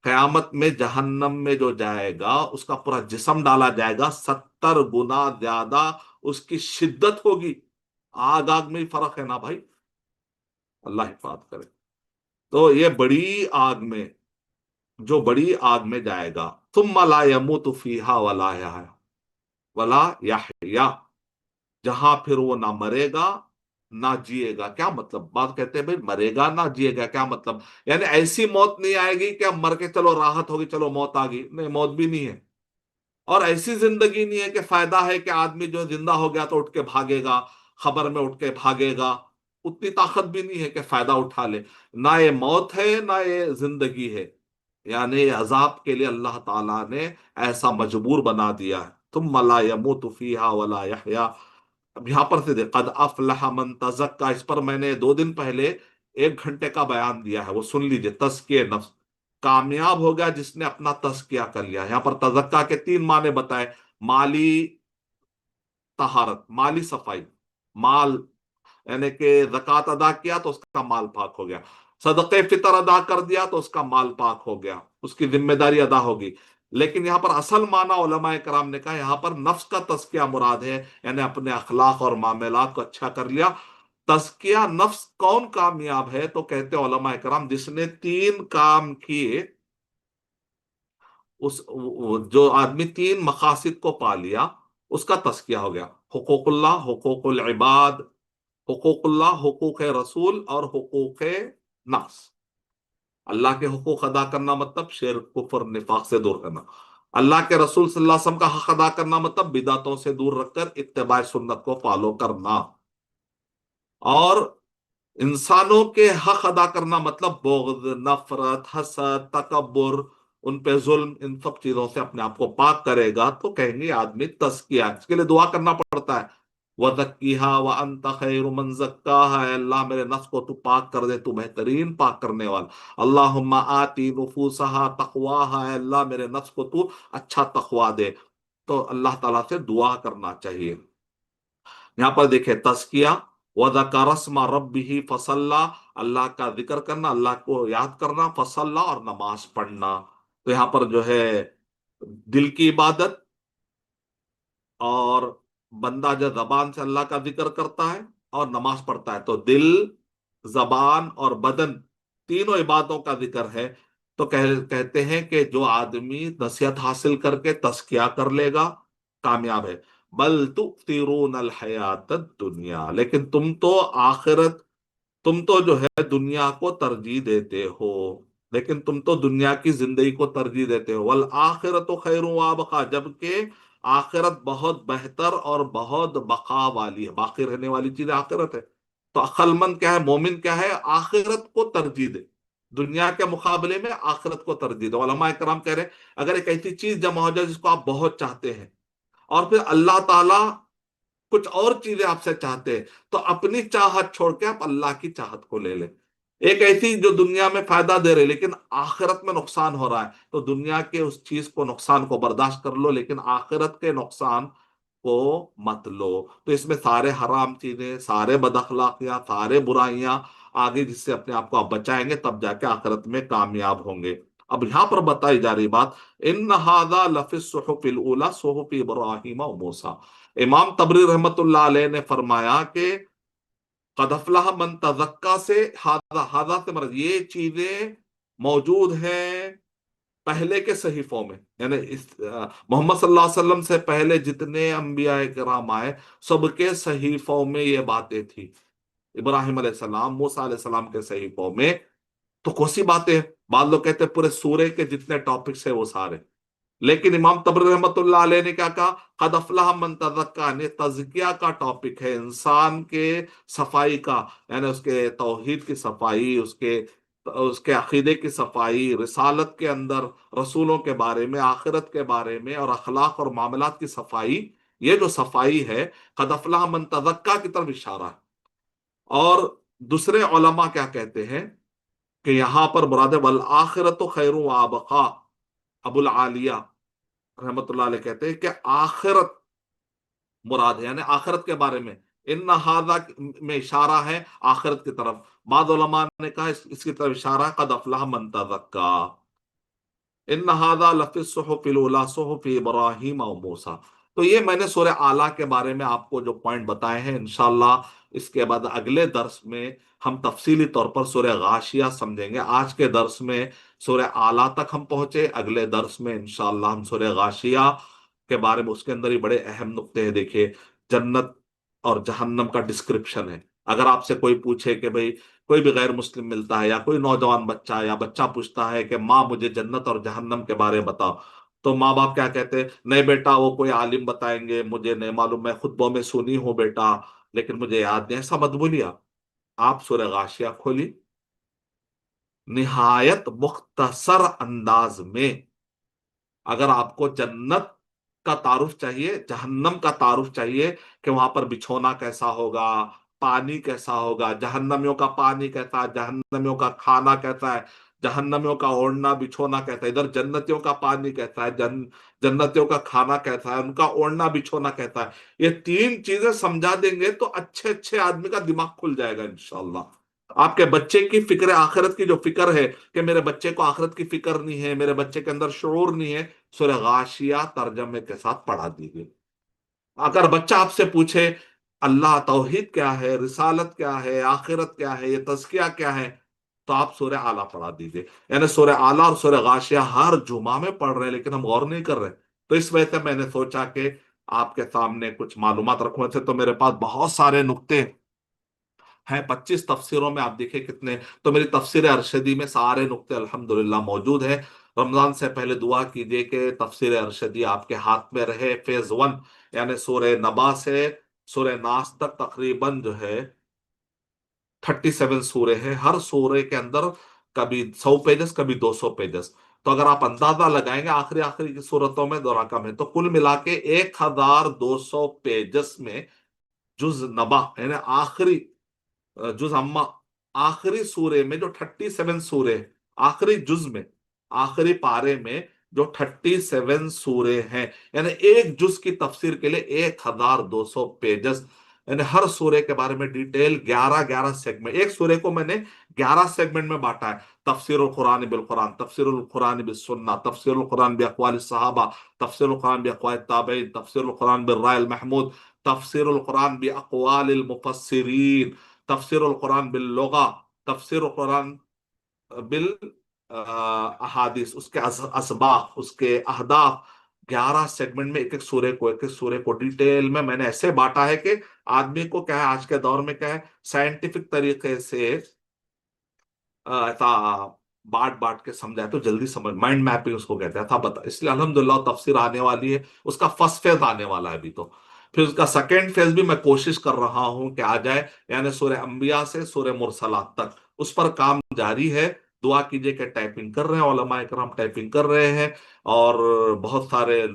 قیامت میں جہنم میں جو جائے گا اس کا پورا جسم ڈالا جائے گا، 70 گنا زیادہ اس کی شدت ہوگی۔ آگ آگ میں ہی فرق ہے نا بھائی، اللہ حفاظت کرے۔ تو یہ بڑی آگ میں، جو بڑی آگ میں جائے گا، ثم لا يموت فیہا ولا یحیا، ولا یحیا، جہاں پھر وہ نہ مرے گا نہ جیے گا۔ کیا مطلب؟ بات کہتے ہیں بھائی مرے گا نہ جیے گا، کیا مطلب؟ یعنی ایسی موت نہیں آئے گی کہ اب مر کے چلو راحت ہوگی، چلو موت آ گئی، نہیں، موت بھی نہیں ہے۔ اور ایسی زندگی نہیں ہے کہ فائدہ ہے کہ آدمی جو زندہ ہو گیا تو اٹھ کے بھاگے گا، خبر میں اٹھ کے بھاگے گا، اتنی طاقت بھی نہیں ہے کہ فائدہ اٹھا لے، نہ یہ موت ہے نہ یہ زندگی ہے، یعنی عذاب کے لیے اللہ تعالیٰ نے ایسا مجبور بنا دیا ہے۔ ثم لا يموت فیہا ولا یحیا، اب یہاں پر سے قد افلح من تزکا، اس پر میں نے 2 دن پہلے 1 گھنٹے کا بیان دیا ہے، وہ سن لیجئے، تزکیہ نفس، کامیاب ہو گیا جس نے اپنا تزکیہ کر لیا۔ یہاں پر تزکا کے 3 معنی بتائے، مالی طہارت، مالی صفائی، مال، یعنی کہ زکوٰۃ ادا کیا تو اس کا مال پاک ہو گیا، صدقے فطر ادا کر دیا تو اس کا مال پاک ہو گیا، اس کی ذمہ داری ادا ہوگی۔ لیکن یہاں پر اصل معنی علماء کرام نے کہا یہاں پر نفس کا تزکیہ مراد ہے، یعنی اپنے اخلاق اور معاملات کو اچھا کر لیا۔ تزکیہ نفس کون کامیاب ہے؟ تو کہتے علماء کرام جس نے 3 کام کیے، جو آدمی 3 مقاصد کو پا لیا اس کا تزکیہ ہو گیا، حقوق اللہ، حقوق العباد، حقوق اللہ، حقوق رسول، اور حقوق نفس۔ اللہ کے حقوق ادا کرنا مطلب شرک، کفر، نفاق سے دور کرنا، اللہ کے رسول صلی اللہ علیہ وسلم کا حق ادا کرنا مطلب بدعتوں سے دور رکھ کر اتباع سنت کو فالو کرنا، اور انسانوں کے حق ادا کرنا مطلب بغض، نفرت، حسد، تکبر، ان پہ ظلم، ان سب چیزوں سے اپنے آپ کو پاک کرے گا تو کہیں گے آدمی تزکیہ، اس کے لیے دعا کرنا پڑتا ہے، وَزَكِّهَا وَأَنْتَ خَيْرُ مَنْ زَكَّاهَا، اے اللہ میرے نفس کو تو پاک کر دے، تو بہترین پاک کرنے والا، اللہم آتی نفوسها تقواها، اے اللہ میرے نفس کو تو اچھا تقوی دے۔ تو اللہ تعالیٰ سے دعا کرنا چاہیے۔ یہاں پر دیکھیں تزکیہ، وَذَكَرَ اسْمَ رَبِّهِ فَصَلَّى، اللہ کا ذکر کرنا، اللہ کو یاد کرنا، فصلہ، اور نماز پڑھنا۔ تو یہاں پر جو ہے دل کی عبادت، اور بندہ جو زبان سے اللہ کا ذکر کرتا ہے اور نماز پڑھتا ہے تو دل، زبان اور بدن تینوں عبادتوں کا ذکر ہے، تو کہتے ہیں کہ جو آدمی نصیحت حاصل کر کے تزکیہ کر لے گا کامیاب ہے۔ بل تؤثرون الحیات الدنیا، لیکن تم تو آخرت، تم تو جو ہے دنیا کو ترجیح دیتے ہو، لیکن تم تو دنیا کی زندگی کو ترجیح دیتے ہو۔ والآخرت خیر و ابقا، جبکہ آخرت بہت بہتر اور بہت بقا والی ہے، باقی رہنے والی چیز آخرت ہے۔ تو عقل مند کیا ہے، مومن کیا ہے، آخرت کو ترجیح دے، دنیا کے مقابلے میں آخرت کو ترجیح دے۔ علماء کرام کہہ رہے ہیں اگر ایک ایسی چیز جمع ہو جائے جس کو آپ بہت چاہتے ہیں، اور پھر اللہ تعالیٰ کچھ اور چیزیں آپ سے چاہتے ہیں، تو اپنی چاہت چھوڑ کے آپ اللہ کی چاہت کو لے لیں۔ ایک ایسی جو دنیا میں فائدہ دے رہے لیکن آخرت میں نقصان ہو رہا ہے، تو دنیا کے اس چیز کو، نقصان کو برداشت کر لو، لیکن آخرت کے نقصان کو مت لو۔ تو اس میں سارے حرام چیزیں، سارے بد اخلاقیاں، سارے برائیاں آگے، جس سے اپنے آپ کو آپ بچائیں گے تب جا کے آخرت میں کامیاب ہوں گے۔ اب یہاں پر بتائی جا رہی بات، ان ھذا لفی الصحف الاولی صحف ابراہیم و موسیٰ۔ امام طبری رحمت اللہ علیہ نے فرمایا کہ قد افلح من تزکا سے ھذا سے مرض یہ چیزیں موجود ہیں پہلے کے صحیفوں میں، یعنی محمد صلی اللہ علیہ وسلم سے پہلے جتنے انبیاء کرام آئے سب کے صحیفوں میں یہ باتیں تھی، ابراہیم علیہ السلام، موسیٰ علیہ السلام کے صحیفوں میں۔ تو کوسی باتیں، بعض لوگ کہتے ہیں پورے سورے کے جتنے ٹاپکس ہیں وہ سارے، لیکن امام طبری رحمت اللہ علیہ نے کیا کہا، قد افلح من تزکا، نے تزکیہ کا ٹاپک ہے، انسان کے صفائی کا، یعنی اس کے توحید کی صفائی، اس کے عقیدے کی صفائی، رسالت کے اندر رسولوں کے بارے میں، آخرت کے بارے میں، اور اخلاق اور معاملات کی صفائی، یہ جو صفائی ہے قد افلح من تزکا کی طرف اشارہ ہے۔ اور دوسرے علماء کیا کہتے ہیں کہ یہاں پر مراد ہے والآخرت خیر و ابقا۔ ابو العالیہ رحمت اللہ علیہ کہتے ہیں کہ آخرت مراد ہے، یعنی آخرت کے بارے میں ان ھذا میں اشارہ ہے آخرت کی طرف۔ بعض علماء نے کہا اس کی طرف اشارہ ہے قد افلح من تزکا، ان ھذا لفی الصحف الاولی صحف ابراہیم و موسیٰ۔ تو یہ میں نے سورہ اعلیٰ کے بارے میں آپ کو جو پوائنٹ بتائے ہیں، انشاءاللہ اس کے بعد اگلے درس میں ہم تفصیلی طور پر سورہ غاشیہ سمجھیں گے۔ آج کے درس میں سورہ اعلیٰ تک ہم پہنچے، اگلے درس میں انشاءاللہ ہم سورہ غاشیہ کے بارے میں، اس کے اندر ہی بڑے اہم نقطے ہیں۔ دیکھیے، جنت اور جہنم کا ڈسکرپشن ہے۔ اگر آپ سے کوئی پوچھے کہ بھئی کوئی بھی غیر مسلم ملتا ہے، یا کوئی نوجوان بچہ یا بچہ پوچھتا ہے کہ ماں مجھے جنت اور جہنم کے بارے میں بتاؤ، تو ماں باپ کیا کہتے ہیں، نہیں بیٹا وہ کوئی عالم بتائیں گے، مجھے نہیں معلوم، میں خطبوں میں سنی ہوں بیٹا لیکن مجھے یاد نہیں۔ ایسا مت بولیے، آپ سورہ غاشیہ کھولی، نہایت مختصر انداز میں اگر آپ کو جنت کا تعارف چاہیے، جہنم کا تعارف چاہیے کہ وہاں پر بچھونا کیسا ہوگا، پانی کیسا ہوگا، جہنمیوں کا پانی کیسا ہے، جہنمیوں کا کھانا کیسا ہے، جہنمیوں کا اوڑھنا بچھونا کیسا ہے، ادھر جنتیوں کا پانی کیسا ہے، جنتیوں کا کھانا کیسا ہے، ان کا اوڑھنا بچھونا کیسا ہے، یہ تین چیزیں سمجھا دیں گے تو اچھے اچھے آدمی کا دماغ کھل جائے گا انشاءاللہ۔ آپ کے بچے کی فکر آخرت کی جو فکر ہے کہ میرے بچے کو آخرت کی فکر نہیں ہے، میرے بچے کے اندر شعور نہیں ہے، سورہ غاشیہ ترجمے کے ساتھ پڑھا دیجیے۔ اگر بچہ آپ سے پوچھے اللہ توحید کیا ہے، رسالت کیا ہے، آخرت کیا ہے، یہ تزکیہ کیا ہے، تو آپ سورہ اعلیٰ پڑھا دیجیے۔ یعنی سورہ اعلیٰ اور سورہ غاشیہ ہر جمعہ میں پڑھ رہے ہیں لیکن ہم غور نہیں کر رہے، تو اس وجہ سے میں نے سوچا کہ آپ کے سامنے کچھ معلومات رکھوں۔ سے تو میرے پاس بہت سارے نقطے ہیں، 25 تفسیروں میں آپ دیکھیں کتنے، تو میری تفسیر ارشدی میں سارے نقطے الحمدللہ موجود ہیں۔ رمضان سے پہلے دعا کیجئے کہ تفسیر ارشدی آپ کے ہاتھ میں رہے۔ فیز 1 یعنی سورہ نبا سے سورہ ناس تک تقریباً جو ہے 37 سورے ہیں، ہر سورے کے اندر کبھی 100 پیجز کبھی 200 پیجز، تو اگر آپ اندازہ لگائیں گے آخری آخری کی صورتوں میں دو رقم ہے، تو کل ملا کے 1200 پیجز میں جز نبا یعنی آخری جز اما، آخری سورے میں جو 37 سورے، آخری جز میں، آخری پارے میں جو 37 سورے ہیں، یعنی ایک جز کی تفسیر کے لیے 1200 پیجز، یعنی ہر سورے کے بارے میں ڈیٹیل 11 11 سیگمنٹ، ایک سورے کو میں نے 11 سیگمنٹ میں بانٹا ہے۔ تفسیر القرآن بالقرآن، تفسیر القرآن بالسنہ، تفسیر القرآن باقوال الصحابہ، تفسیر القرآن باقوال التابعین، تفسیر القرآن بالرائے المحمود، تفسیر القرآن باقوال المفسرین، تفسیر القرآن باللغہ، تفسیر القرآن بال احادیث، اس کے اسباق، اس کے اہداف، 11 سیگمنٹ میں ایک ایک سورے کو ڈیٹیل میں نے ایسے بانٹا ہے کہ آدمی کو کیا ہے، آج کے دور میں کیا ہے، سائنٹیفک طریقے سے ایسا بانٹ بانٹ کے سمجھائے تو جلدی سمجھ، مائنڈ میپنگ اس کو کہتے ہیں تھا بتا، اس لیے الحمدللہ تفسیر آنے والی ہے، اس کا فرسٹ فیز آنے والا ہے ابھی تو، پھر اس کا سیکنڈ فیز بھی میں کوشش کر رہا ہوں کہ آ جائے، یعنی سورہ انبیاء سے سورہ مرسلات تک، اس پر کام جاری ہے۔ دعا کیجئے کہ ٹائپنگ کر رہے ہیں علماء کرام، ٹائپنگ کر رہے ہیں، اور بہت سارے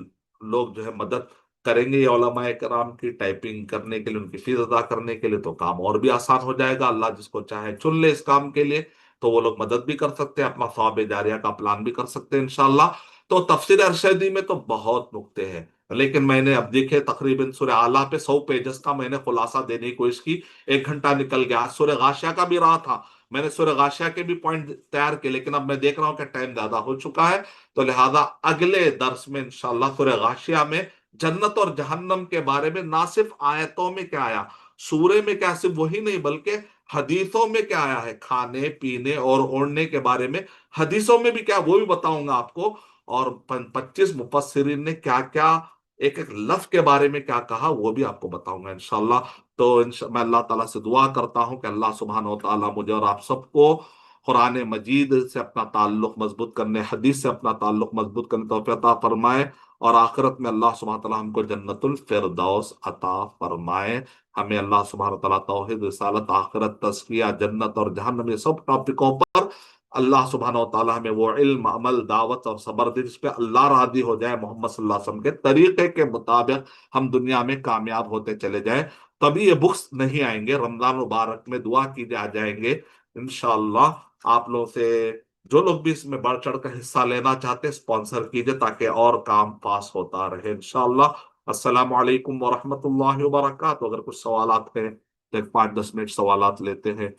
لوگ جو ہے مدد کریں گے یہ علماء کرام کی ٹائپنگ کرنے کے لیے، ان کی فیس ادا کرنے کے لیے، تو کام اور بھی آسان ہو جائے گا، اللہ جس کو چاہے چن لے اس کام کے لیے، تو وہ لوگ مدد بھی کر سکتے ہیں، اپنا ثواب جاریہ کا پلان بھی کر سکتے ہیں انشاءاللہ۔ تو تفسیر ارشدی میں تو بہت نقطے ہیں، لیکن میں نے اب دیکھے تقریباً سورہ اعلیٰ پہ 100 پیجز کا میں نے خلاصہ دینے کی کوشش کی، 1 گھنٹہ نکل گیا، آج سورہ غاشیہ کا بھی رہا تھا، میں نے سورہ غاشیہ کے بھی پوائنٹ تیار کیے، لیکن اب میں دیکھ رہا ہوں کہ ٹائم زیادہ ہو چکا ہے، تو لہذا اگلے درس میں انشاءاللہ سورہ غاشیہ میں جنت اور جہنم کے بارے میں نہ صرف آیتوں میں کیا آیا، سورے میں کیا صرف وہی نہیں بلکہ حدیثوں میں کیا آیا ہے، کھانے پینے اور اوڑھنے کے بارے میں حدیثوں میں بھی کیا، وہ بھی بتاؤں گا آپ کو، اور 25 مفسرین نے کیا کیا ایک ایک لفظ کے بارے میں کیا کہا وہ بھی آپ کو بتاؤں گا انشاءاللہ۔ تو میں اللہ تعالیٰ سے دعا کرتا ہوں کہ اللہ سبحانہ و تعالیٰ مجھے اور آپ سب کو قرآن مجید سے اپنا تعلق مضبوط کرنے، حدیث سے اپنا تعلق مضبوط کرنے توفیق عطا فرمائے، اور آخرت میں اللہ سبحانہ تعالیٰ ہم کو جنت الفردوس عطا فرمائے۔ ہمیں اللہ سبحانہ تعالیٰ توحید، رسالت، آخرت، تزکیہ، جنت اور جہنم، یہ سب ٹاپکوں پر اللہ سبحانہ و تعالیٰ ہمیں وہ علم، عمل، دعوت اور صبر دے جس پہ اللہ راضی ہو جائے، محمد صلی اللہ علیہ وسلم کے طریقے کے مطابق ہم دنیا میں کامیاب ہوتے چلے جائیں، تبھی یہ بکس نہیں آئیں گے، رمضان مبارک میں دعا کیجیے آ جائیں گے انشاءاللہ۔ آپ لوگ سے جو لوگ بھی اس میں بڑھ چڑھ کر حصہ لینا چاہتے ہیں اسپانسر کیجیے تاکہ اور کام پاس ہوتا رہے انشاءاللہ۔ السلام علیکم ورحمۃ اللہ وبرکاتہ۔ اگر کچھ سوالات ہیں تو ایک 5-10 منٹ سوالات لیتے ہیں۔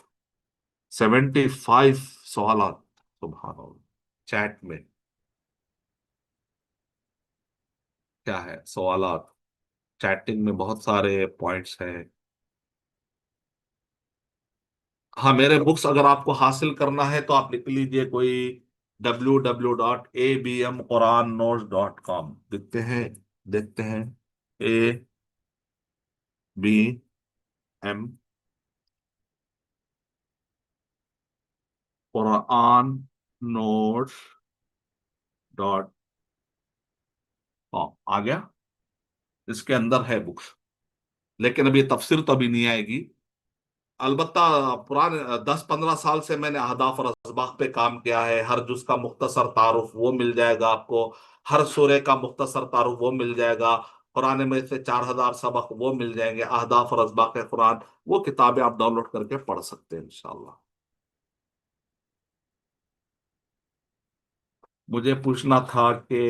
75 سوالات، سبحان اللہ، چیٹ میں کیا ہے سوالات، چیٹنگ میں بہت سارے پوائنٹس ہیں۔ ہاں، میرے بکس اگر آپ کو حاصل کرنا ہے تو آپ لکھ لیجئے کوئی www.abmqurannotes.com، دیکھتے ہیں، دیکھتے ہیں، ABM قرآن نوٹس ڈاٹ کام آ گیا، اس کے اندر ہے بکس، لیکن اب یہ تفسیر تو ابھی نہیں آئے گی، البتہ پرانے 10-15 سال سے میں نے اہداف اور اسباق پہ کام کیا ہے، ہر جز کا مختصر تعارف وہ مل جائے گا آپ کو، ہر سورے کا مختصر تعارف وہ مل جائے گا، قرآن میں سے 4000 سبق وہ مل جائیں گے، اہداف اور اسباق قرآن، وہ کتابیں آپ ڈاؤن لوڈ کر کے پڑھ سکتے ہیں انشاءاللہ۔ مجھے پوچھنا تھا کہ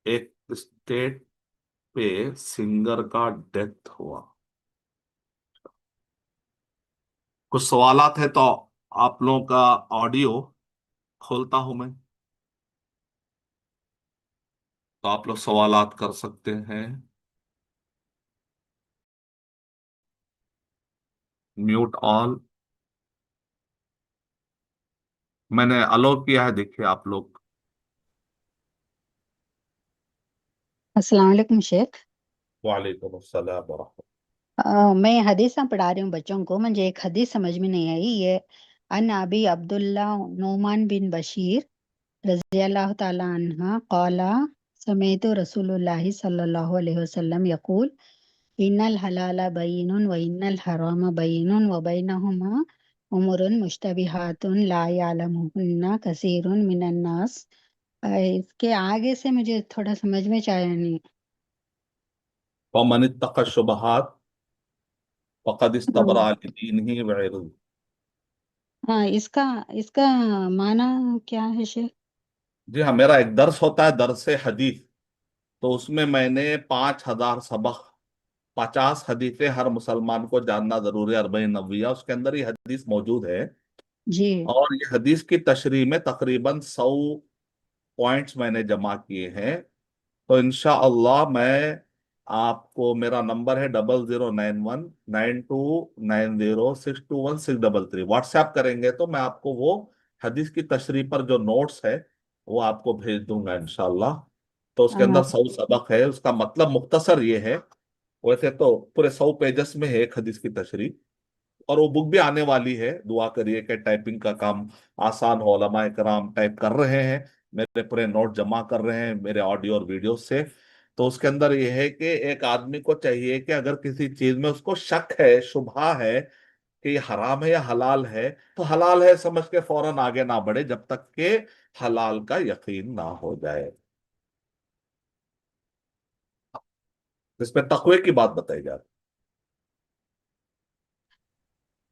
ایک اسٹیٹ پہ سنگر کا ڈیتھ ہوا، کچھ سوالات ہیں تو آپ لوگوں کا آڈیو کھولتا ہوں میں، تو آپ لوگ سوالات کر سکتے ہیں، میوٹ آل میں نے الو کیا ہے، دیکھیے آپ لوگ۔ السلام علیکم شیخ۔ وعلیکم السلام ورحمۃ میں حدیثاں پڑھا رہی ہوں بچوں کو، مجھے ایک حدیث سمجھ میں نہیں آئی، یہ ان ابی عبداللہ نعمان بن بشیر رضی اللہ تعالی عنہ قال سمعت رسول اللہ صلی اللہ علیہ وسلم یقول ان الحلال بین و ان الحرام بین و بینہما امور مشتبہات لا یعلمہن کثیر من الناس۔ اس کے آگے سے مجھے تھوڑا سمجھ میں آیا نہیں۔ ومن اتقى الشبہات فقد استبرأ لدینہ وعرضہ۔ ہاں، اس کا معنی کیا ہے شیخ؟ جی ہاں، میرا ایک درس ہوتا ہے، درس حدیث، تو اس میں نے 5000 سبق، 50 حدیثیں ہر مسلمان کو جاننا ضروری ہے، 40 نویہ، اس کے اندر یہ حدیث موجود ہے، جی اور یہ حدیث کی تشریح میں تقریباً 100 پوائنٹس میں نے جمع کیے ہیں، تو انشاءاللہ میں آپ کو میرا نمبر ہے 00919290621633، واٹس ایپ کریں گے تو میں آپ کو وہ حدیث کی تشریح پر جو نوٹس ہے وہ آپ کو بھیج دوں گا انشاءاللہ. تو اس کے اندر 100 سبق ہے. اس کا مطلب مختصر یہ ہے، ویسے تو پورے 100 پیجز میں ہے ایک حدیث کی تشریح، اور وہ بک بھی آنے والی ہے. دعا کریے کہ ٹائپنگ کا کام آسان ہو. علماء کرام ٹائپ کر رہے ہیں، میرے پورے نوٹ جمع کر رہے ہیں میرے آڈیو اور ویڈیو سے. تو اس کے اندر یہ ہے کہ ایک آدمی کو چاہیے کہ اگر کسی چیز میں اس کو شک ہے، شبہ ہے کہ یہ حرام ہے یا حلال ہے، تو حلال ہے سمجھ کے فوراً آگے نہ بڑھے جب تک کہ حلال کا یقین نہ ہو جائے. اس پہ تقوی کی بات بتائی جا رہی.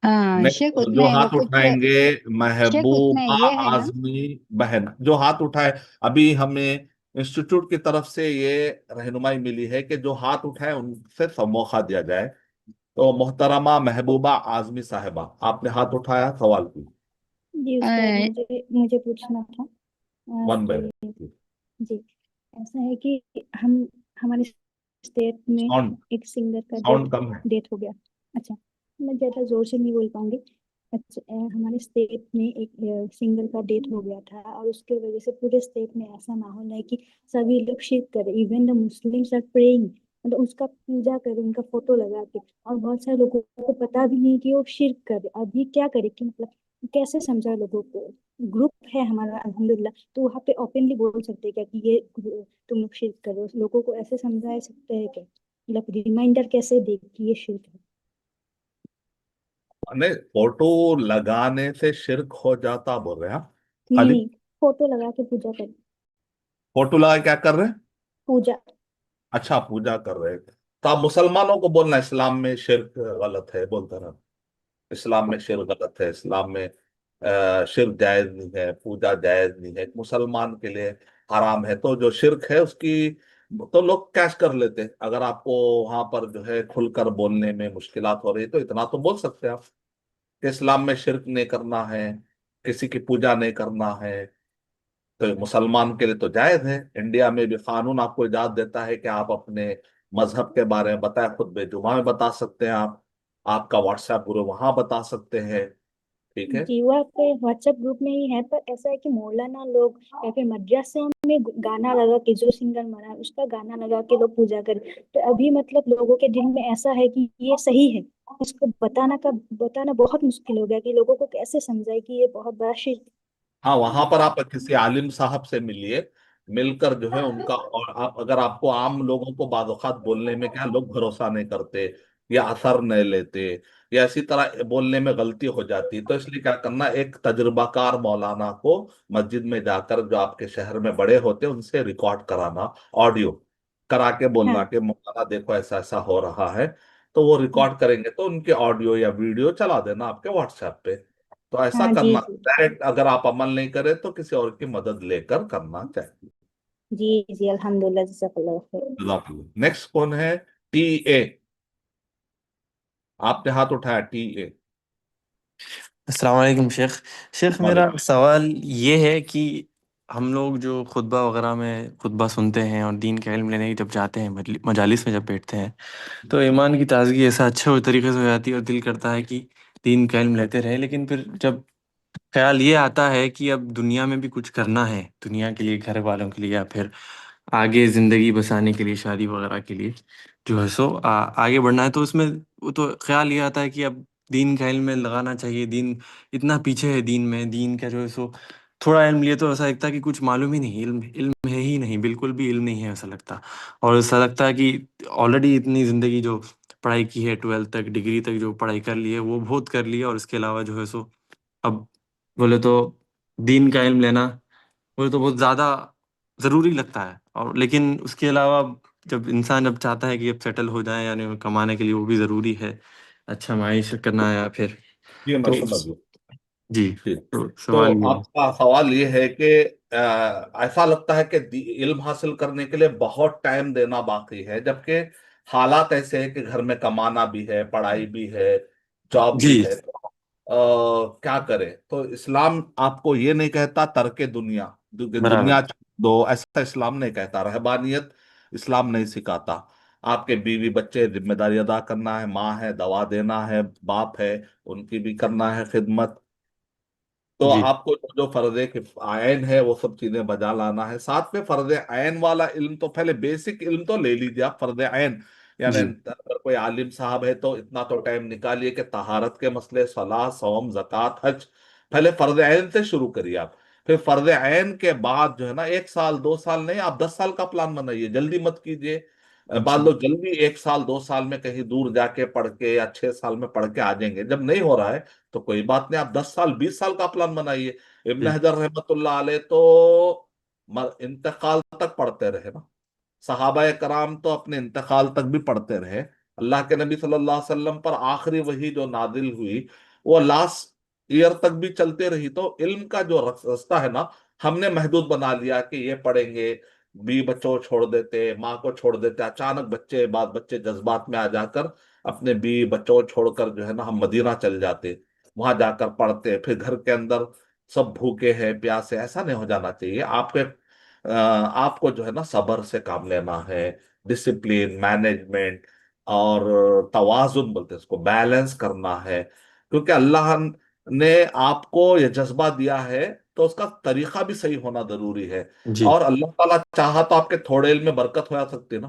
شیخ نیکسٹ اس جو میں وہ ہاتھ کچھ اٹھائیں گے، شیخ اس میں محبوبہ یہ ہے نا. اعظمی بہن جو ہاتھ اٹھائے. ابھی ہمیں انسٹیٹیوٹ کی طرف سے یہ رہنمائی ملی ہے کہ جو ہاتھ اٹھائے ان سے موقع دیا جائے. تو محترمہ محبوبہ اعظمی صاحبہ، آپ نے ہاتھ اٹھایا، سوال کی. جی استاد، مجھے پوچھنا تھا ون بائی کہ جی ایسا ہے کہ ہمارے اسٹیٹ میں ساؤنڈ ایک سنگر کا ساؤنڈ کم ہے. ڈیتھ ہو گیا. اچھا، میں زیادہ زور سے نہیں بول پاؤں گی. اچھا، ہمارے اسٹیٹ میں ایک سنگر کا ڈیتھ ہو گیا تھا، اور اس کی وجہ سے پورے اسٹیٹ میں ایسا ماحول ہے کہ سبھی لوگ شرک کرے. Even the Muslims are praying, مطلب اس کا پوجا کرے، ان کا فوٹو لگا کے. اور بہت سارے لوگوں کو پتا بھی نہیں کہ وہ شرک کرے. اب یہ کیا کرے کہ مطلب کیسے سمجھا لوگوں کو؟ گروپ ہے ہمارا الحمدللہ، تو وہاں پہ اوپنلی بول سکتے کیا کہ یہ تم لوگ شرک کرو؟ لوگوں کو ایسے سمجھا سکتے ہیں کیا؟ مطلب ریمائنڈر کیسے دے کہ یہ شرک ہے؟ نہیں، فوٹو لگانے سے شرک ہو جاتا بول رہے ہیں آپ؟ نہیں خالی نہیں، فوٹو لگا کے پوجا کرے. فوٹو لگا کیا کر رہے ہیں؟ پوجا. اچھا، پوجا کر رہے ہیں. تو آپ مسلمانوں کو بولنا اسلام میں شرک غلط ہے بولتا رہا. اسلام میں شرک غلط ہے، اسلام میں شرک جائز نہیں ہے، پوجا جائز نہیں ہے، مسلمان کے لیے حرام ہے. تو جو شرک ہے اس کی تو لوگ کیش کر لیتے. اگر آپ کو وہاں پر جو ہے کھل کر بولنے میں مشکلات ہو رہی تو اتنا تو بول سکتے ہیں آپ کہ اسلام میں شرک نہیں کرنا ہے، کسی کی پوجا نہیں کرنا ہے. تو مسلمان کے لیے تو جائز ہے. انڈیا میں بھی قانون آپ کو اجازت دیتا ہے کہ آپ اپنے مذہب کے بارے میں بتائیں، خطبہ جمعہ میں بتا سکتے ہیں، آپ کا واٹس ایپ گروپ وہاں بتا سکتے ہیں. ٹھیک ہے. جی، وہ آپ کے واٹس ایپ گروپ میں ہی ہے، پر ایسا ہے کہ مولانا لوگ یا پھر مدرسہ میں گانا لگا کے، جو سنگر مرا اس کا گانا لگا کے لوگ پوجا کریں. تو ابھی مطلب لوگوں کے دل میں ایسا ہے کہ یہ صحیح ہے. اس کو بتانا بہت مشکل ہو گیا کہ لوگوں کو کیسے سمجھائے کہ یہ بہت بڑا شرک. ہاں، وہاں پر آپ کسی عالم صاحب سے ملیے، مل کر جو ہے ان کا. اور اگر آپ کو عام لوگوں کو بعض اوقات بولنے میں کیا لوگ بھروسہ نہیں کرتے یا اثر نہیں لیتے یا اسی طرح بولنے میں غلطی ہو جاتی، تو اس لیے کیا کرنا، ایک تجربہ کار مولانا کو مسجد میں جا کر جو آپ کے شہر میں بڑے ہوتے ان سے ریکارڈ کرانا، آڈیو کرا کے ہاں بولنا کہ مولانا دیکھو ایسا ایسا ہو رہا ہے. تو وہ ریکارڈ کریں گے تو ان کے آڈیو یا ویڈیو چلا دینا آپ کے واٹس ایپ پہ. تو ایسا ہاں. جی کرنا جی ڈائریکٹ، اگر آپ عمل نہیں کریں تو کسی اور کی مدد لے کر کرنا چاہیے. جی جی، الحمدللہ، جزاک اللہ خیر. نیکسٹ کون ہے؟ T A. آپ نے ہاتھ اٹھایا، ٹی اے. السلام علیکم شیخ. شیخ میرا وعلیکم. سوال یہ ہے کہ ہم لوگ جو خطبہ وغیرہ میں خطبہ سنتے ہیں اور دین کا علم لینے جب جاتے ہیں، مجالس میں جب بیٹھتے ہیں، تو ایمان کی تازگی ایسا اچھے طریقے سے ہو جاتی ہے اور دل کرتا ہے کہ دین کا علم لیتے رہیں. لیکن پھر جب خیال یہ آتا ہے کہ اب دنیا میں بھی کچھ کرنا ہے، دنیا کے لیے، گھر والوں کے لیے، یا پھر آگے زندگی بسانے کے لیے، شادی وغیرہ کے لیے جو ہے سو آگے بڑھنا ہے، تو اس میں وہ تو خیال یہ آتا ہے کہ اب دین کا علم میں لگانا چاہیے. دین اتنا پیچھے ہے، دین میں، دین کا جو ہے سو تھوڑا علم لیے تو ایسا لگتا ہے کہ کچھ معلوم ہی نہیں، علم ہے ہی نہیں، بالکل بھی علم نہیں ہے ایسا لگتا. اور ایسا لگتا ہے کہ آلریڈی اتنی زندگی جو پڑھائی کی ہے، 12 تک، ڈگری تک جو پڑھائی کر لی ہے وہ بہت کر لی ہے، اور اس کے علاوہ جو ہے سو اب بولے تو دین کا علم لینا بولے تو بہت زیادہ ضروری لگتا ہے. اور لیکن اس کے علاوہ جب انسان جب چاہتا ہے کہ اب سیٹل ہو جائے، یعنی کمانے کے لیے، وہ بھی ضروری ہے، اچھا معیشت کرنا ہے، یا پھر جی میں تو سمجھ گیا. جی ٹھیک. تو تو سوال یہ ہے. آپ کا سوال یہ ہے کہ ایسا لگتا ہے کہ علم حاصل کرنے کے لیے بہت ٹائم دینا باقی ہے، جبکہ حالات ایسے ہیں کہ گھر میں کمانا بھی ہے، پڑھائی بھی ہے، جاب جی بھی ہے. تو کیا کرے؟ تو اسلام آپ کو یہ نہیں کہتا ترک دنیا، برابر. دنیا چھوڑ دو، ایسا اسلام نہیں کہتا. رہبانیت اسلام نہیں سکھاتا. آپ کے بیوی بچے ذمہ داری ادا کرنا ہے، ماں ہے دوا دینا ہے، باپ ہے ان کی بھی کرنا ہے خدمت. تو جی آپ کو جو فرض عین ہے وہ سب چیزیں بجا لانا ہے. ساتھ میں فرض عین والا علم تو پہلے بیسک علم تو لے لیجیے آپ، فرض عین یعنی جی اگر کوئی عالم صاحب ہے تو اتنا تو ٹائم نکالیے کہ طہارت کے مسئلے، صلاح، صوم، زکوٰۃ، حج، پہلے فرض عین سے شروع کریے آپ. پھر فرض عین کے بعد جو ہے نا 1 سال 2 سال نہیں، آپ 10 سال کا پلان بنائیے، جلدی مت کیجیے. بعض اچھا لوگ جلدی 1 سال 2 سال میں کہیں دور جا کے پڑھ کے یا 6 سال میں پڑھ کے آ جائیں گے. جب نہیں ہو رہا ہے تو کوئی بات نہیں، آپ 10 سال 20 سال کا پلان بنائیے. ابن جی حجر رحمت اللہ علیہ تو انتقال تک پڑھتے رہے نا. صحابہ کرام تو اپنے انتقال تک بھی پڑھتے رہے. اللہ کے نبی صلی اللہ علیہ وسلم پر آخری وحی جو نازل ہوئی وہ لاسٹ ایئر تک بھی چلتے رہی. تو علم کا جو رستہ ہے نا ہم نے محدود بنا لیا کہ یہ پڑھیں گے، بچوں کو چھوڑ دیتے، ماں کو چھوڑ دیتے. اچانک بچے جذبات میں آ جا کر اپنے بچوں کو چھوڑ کر جو ہے نا ہم مدینہ چل جاتے، وہاں جا کر پڑھتے، پھر گھر کے اندر سب بھوکے ہیں پیاسے. ایسا نہیں ہو جانا چاہیے. آپ کو جو ہے نا صبر سے کام لینا ہے، ڈسپلین، مینجمنٹ اور توازن بولتے ہیں اس کو، بیلنس کرنا ہے. کیونکہ اللہ نے آپ کو یہ جذبہ دیا ہے تو اس کا طریقہ بھی صحیح ہونا ضروری ہے. جی اور اللہ تعالیٰ چاہا تو آپ کے تھوڑے علم میں برکت ہو سکتی نا.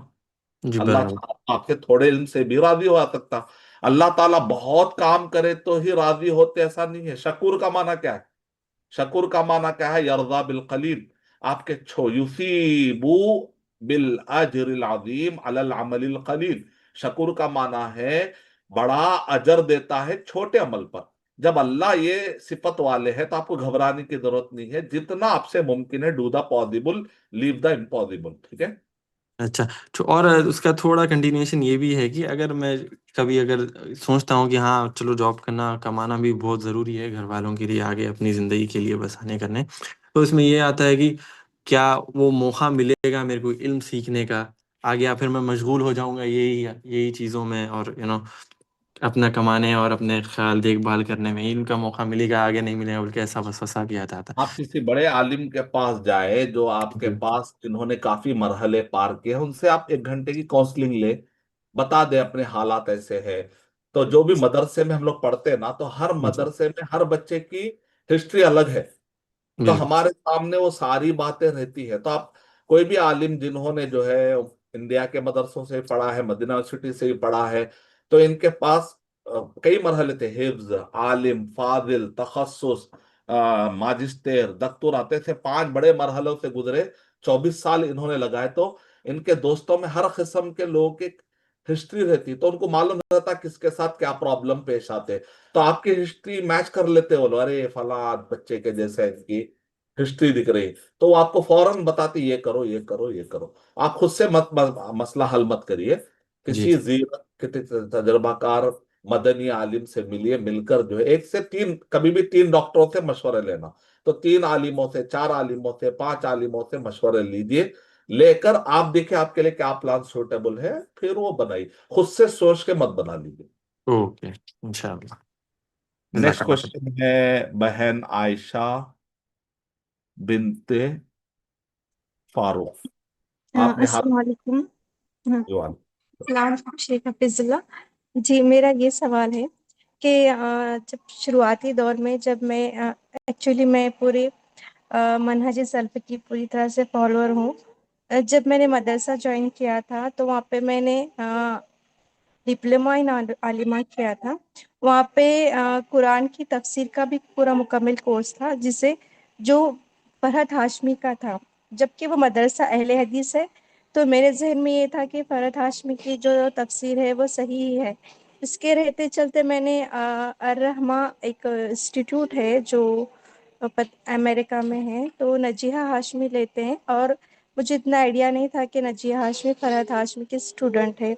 جی اللہ برابر. چاہا تو آپ کے تھوڑے علم سے بھی راضی ہو سکتا. اللہ تعالیٰ بہت کام کرے تو ہی راضی ہوتے ایسا نہیں ہے. شکور کا معنی کیا ہے؟ شکور کا معنی کیا ہے؟ یرضا بالقلیل. آپ کے یصیبو بالاجر العظیم علی العمل القلیل. شکور کا معنی ہے بڑا اجر دیتا ہے چھوٹے عمل پر. جب اللہ یہ صفت والے ہے تو آپ کو گھبرانے کی ضرورت نہیں ہے. جتنا آپ سے ممکن ہے do the possible, leave the impossible. ٹھیک ہے. اچھا اور اس کا تھوڑا کنٹینیوشن یہ بھی ہے کہ اگر میں کبھی اگر سوچتا ہوں کہ ہاں چلو جاب کرنا کمانا بھی بہت ضروری ہے گھر والوں کے لیے، آگے اپنی زندگی کے لیے بسانے کرنے، تو اس میں یہ آتا ہے کہ کیا وہ موقع ملے گا میرے کو علم سیکھنے کا آگے، یا پھر میں مشغول ہو جاؤں گا یہی چیزوں میں، اور اپنا کمانے اور اپنے خیال دیکھ بھال کرنے میں. علم کا موقع ملے گا آگے نہیں ملے گا، بلکہ ایسا وسوسہ بھی آتا تھا. آپ کسی بڑے عالم کے پاس جائے جو آپ کے جی پاس جنہوں نے کافی مرحلے پار کیے ہیں، ان سے آپ 1 گھنٹے کی کاؤنسلنگ لے، بتا دے اپنے حالات ایسے ہیں. تو جو بھی مدرسے میں ہم لوگ پڑھتے ہیں نا تو ہر جی مدرسے میں ہر بچے کی ہسٹری الگ ہے. تو بالکل. ہمارے سامنے وہ ساری باتیں رہتی ہے. تو آپ کوئی بھی عالم جنہوں نے جو ہے انڈیا کے مدرسوں سے پڑھا ہے، مدینہ یونیورسٹی سے بھی پڑھا ہے، تو ان کے پاس کئی مرحلے تھے: حفظ، عالم، فاضل، تخصص، ماجسٹر، دکتور آتے تھے. 5 بڑے مرحلوں سے گزرے، 24 سال انہوں نے لگائے. تو ان کے دوستوں میں ہر قسم کے لوگوں کی ہسٹری رہتی، تو ان کو معلوم رہتا کس کے ساتھ کیا پرابلم پیش آتے. تو آپ کی ہسٹری میچ کر لیتے وہ لوگ، ارے فلاں بچے کے جیسے ان کی ہسٹری دکھ رہی، تو وہ آپ کو فوراً بتاتی یہ کرو یہ کرو یہ کرو. آپ خود سے مسئلہ حل مت کریے. جی کسی کسی تجربہ کار مدنی عالم سے ملیے، مل کر جو ہے 1 سے 3، کبھی بھی 3 ڈاکٹروں سے مشورے لینا. تو 3 عالموں سے، 4 عالموں سے، 5 عالموں سے مشورے لیجیے. لے کر آپ دیکھیں آپ کے لیے کیا پلان سوٹیبل ہے، پھر وہ بنائیے. خود سے سوچ کے مت بنا لیجیے. اوکے انشاءاللہ. جزاک نیکسٹ اللہ خیر. کوشچن ہے بہن عائشہ بنت فاروق. آپ نے ہاتھ السلام علیکم. جوان. السلام علیکم شیخ حفیظ اللہ. جی میرا یہ سوال ہے کہ جب شروعاتی دور میں جب میں ایکچولی میں پورے منہج سلف کی پوری طرح سے فالوور ہوں. جب میں نے مدرسہ جوائن کیا تھا تو وہاں پہ میں نے ڈپلومہ ان عالمہ کیا تھا. وہاں پہ قرآن کی تفسیر کا بھی پورا مکمل کورس تھا، جسے جو فرحت ہاشمی کا تھا، جبکہ وہ مدرسہ اہل حدیث ہے. تو میرے ذہن میں یہ تھا کہ فرحت ہاشمی کی جو تفسیر ہے وہ صحیح ہے. اس کے رہتے چلتے میں نے الرحمہ ایک انسٹیٹیوٹ ہے جو امریکہ میں ہے، تو نجیحہ ہاشمی لیتے ہیں، اور مجھے اتنا آئیڈیا نہیں تھا کہ نجیحہ ہاشمی فرحت ہاشمی کی اسٹوڈنٹ ہے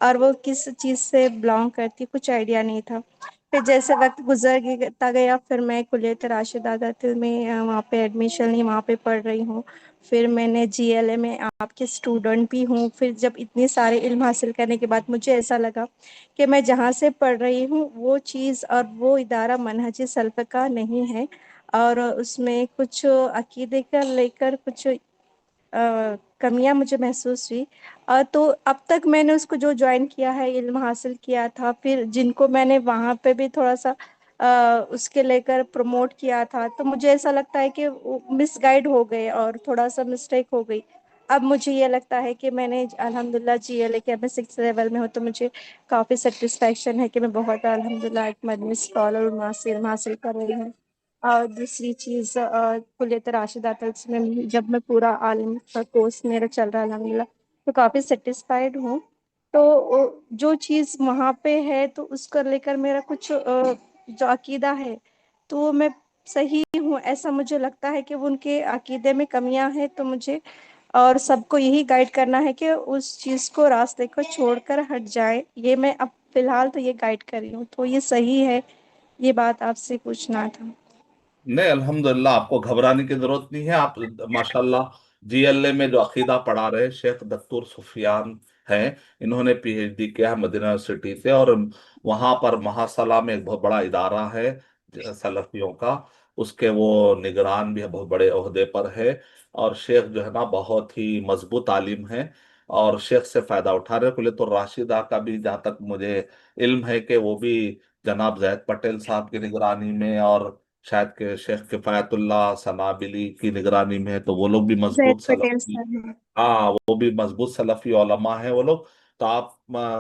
اور وہ کس چیز سے بلانگ کرتی، کچھ آئیڈیا نہیں تھا. پھر جیسے وقت گزرتا گیا پھر میں کلیت راشدہ داخل میں وہاں پہ ایڈمیشن لی، وہاں پہ پڑھ رہی ہوں. پھر میں نے جی ایل اے میں آپ کے اسٹوڈنٹ بھی ہوں. پھر جب اتنے سارے علم حاصل کرنے کے بعد مجھے ایسا لگا کہ میں جہاں سے پڑھ رہی ہوں وہ چیز اور وہ ادارہ منہج سلف کا نہیں ہے، اور اس میں کچھ عقیدے کا لے کر کچھ کمیاں مجھے محسوس ہوئی. تو اب تک میں نے اس کو جو جوائن کیا ہے، علم حاصل کیا تھا، پھر جن کو میں نے وہاں پہ بھی تھوڑا سا اس کے لے کر پروموٹ کیا تھا، تو مجھے ایسا لگتا ہے کہ مس گائیڈ ہو گئے اور تھوڑا سا مسٹیک ہو گئی. اب مجھے یہ لگتا ہے کہ میں نے الحمدللہ جی ایل اے کے میں 6 لیول میں ہوں، تو مجھے کافی سیٹسفیکشن ہے کہ میں بہت الحمدللہ ایک مدنی اسکالر حاصل کر رہی ہوں. اور دوسری چیز، کلیت راشدہ تلس میں جب میں پورا عالم کا کورس میرا چل رہا ہے الحمدللہ، تو کافی سیٹسفائیڈ ہوں. تو جو چیز وہاں پہ ہے تو اس کو لے کر میرا کچھ جو عقیدہ ہے تو وہ میں صحیح ہوں ایسا مجھے لگتا ہے کہ وہ ان کے عقیدے میں کمیاں ہیں. تو مجھے اور سب کو یہی گائیڈ کرنا ہے کہ اس چیز کو، راستے کو چھوڑ کر ہٹ جائیں. یہ میں اب فی الحال تو یہ گائیڈ کر رہی ہوں، تو یہ صحیح ہے. یہ بات آپ سے پوچھنا تھا. نہیں، الحمدللہ آپ کو گھبرانے کی ضرورت نہیں ہے. آپ ماشاءاللہ جی ایل اے میں جو عقیدہ پڑھا رہے شیخ دکتور سفیان ہیں، انہوں نے پی ایچ ڈی کیا ہے مدینہ یونیورسٹی سے، اور وہاں پر مہاسلا میں ایک بہت بڑا ادارہ ہے سلفیوں کا، اس کے وہ نگران بھی بہت بڑے عہدے پر ہے. اور شیخ جو ہے نا بہت ہی مضبوط تعلیم ہے، اور شیخ سے فائدہ اٹھا رہے. کلیت الراشدہ کا بھی جہاں تک مجھے علم ہے کہ وہ بھی جناب زید پٹیل صاحب کی نگرانی میں، اور شاید کہ شیخ کفایت اللہ سنابلی کی نگرانی میں ہے، تو وہ لوگ بھی زید مضبوط پٹیل سلفی. سر ہیں. ہاں، وہ بھی مضبوط سلفی علماء ہیں وہ لوگ. تو آپ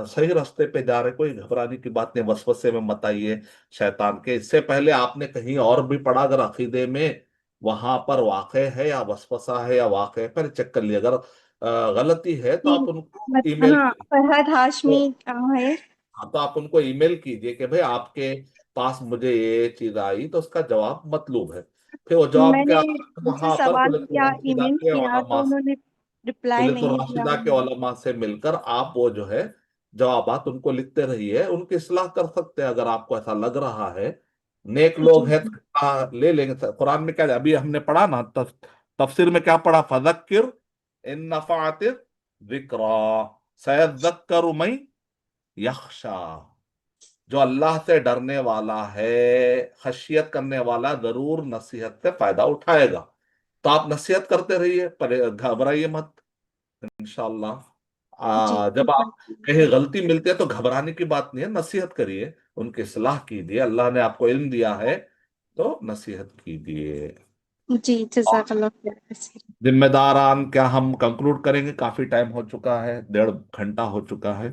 صحیح راستے پہ جا رہے، کوئی گھبرانے کی بات نہیں. وسوسے میں مت آئیے شیطان کے. اس سے پہلے آپ نے کہیں اور بھی پڑھا اگر عقیدے میں وہاں پر واقع ہے یا وسوسہ ہے یا واقع ہے، پہلے چیک کر لیے. اگر غلطی ہے تو جی، آپ ان کو ای میل ہاں، فرحت ہاشمی ہے. ہاں، تو آپ ان کو ای میل کیجئے کہ بھئی آپ کے پاس مجھے یہ چیز آئی، تو اس کا جواب مطلوب ہے. پھر وہ میں جواب کے نے آدھار ان سے وہاں پر سوال کیا، ای میل کیا، تو انہوں نے رپلائی کلیت نہیں دیا. الراشدہ کے علماء سے مل کر آپ وہ جو ہے جوابات ان کو لکھتے رہیے. ان کی اصلاح کر سکتے ہیں اگر آپ کو ایسا لگ رہا ہے. نیک لوگ جی ہیں تو لے لیں گے. قرآن میں کیا ہے؟ ابھی ہم نے پڑھا نا تفسیر میں کیا پڑھا؟ فذکر ان نفعت الذکریٰ سیذکر من یخشا. جو اللہ سے ڈرنے والا ہے، خشیت کرنے والا، ضرور نصیحت سے فائدہ اٹھائے گا. تو آپ نصیحت کرتے رہیے، گھبرائیے مت. انشاءاللہ جی. جب آپ کہیں غلطی ملتی ہے تو گھبرانے کی بات نہیں ہے، نصیحت کریے، ان کی اصلاح کیجیے. اللہ نے آپ کو علم دیا ہے تو نصیحت کیجیے. جی، جزاک اللہ خیر. ذمہ داران کیا ہم کنکلوڈ کریں گے؟ کافی ٹائم ہو چکا ہے، 1.5 گھنٹہ ہو چکا ہے.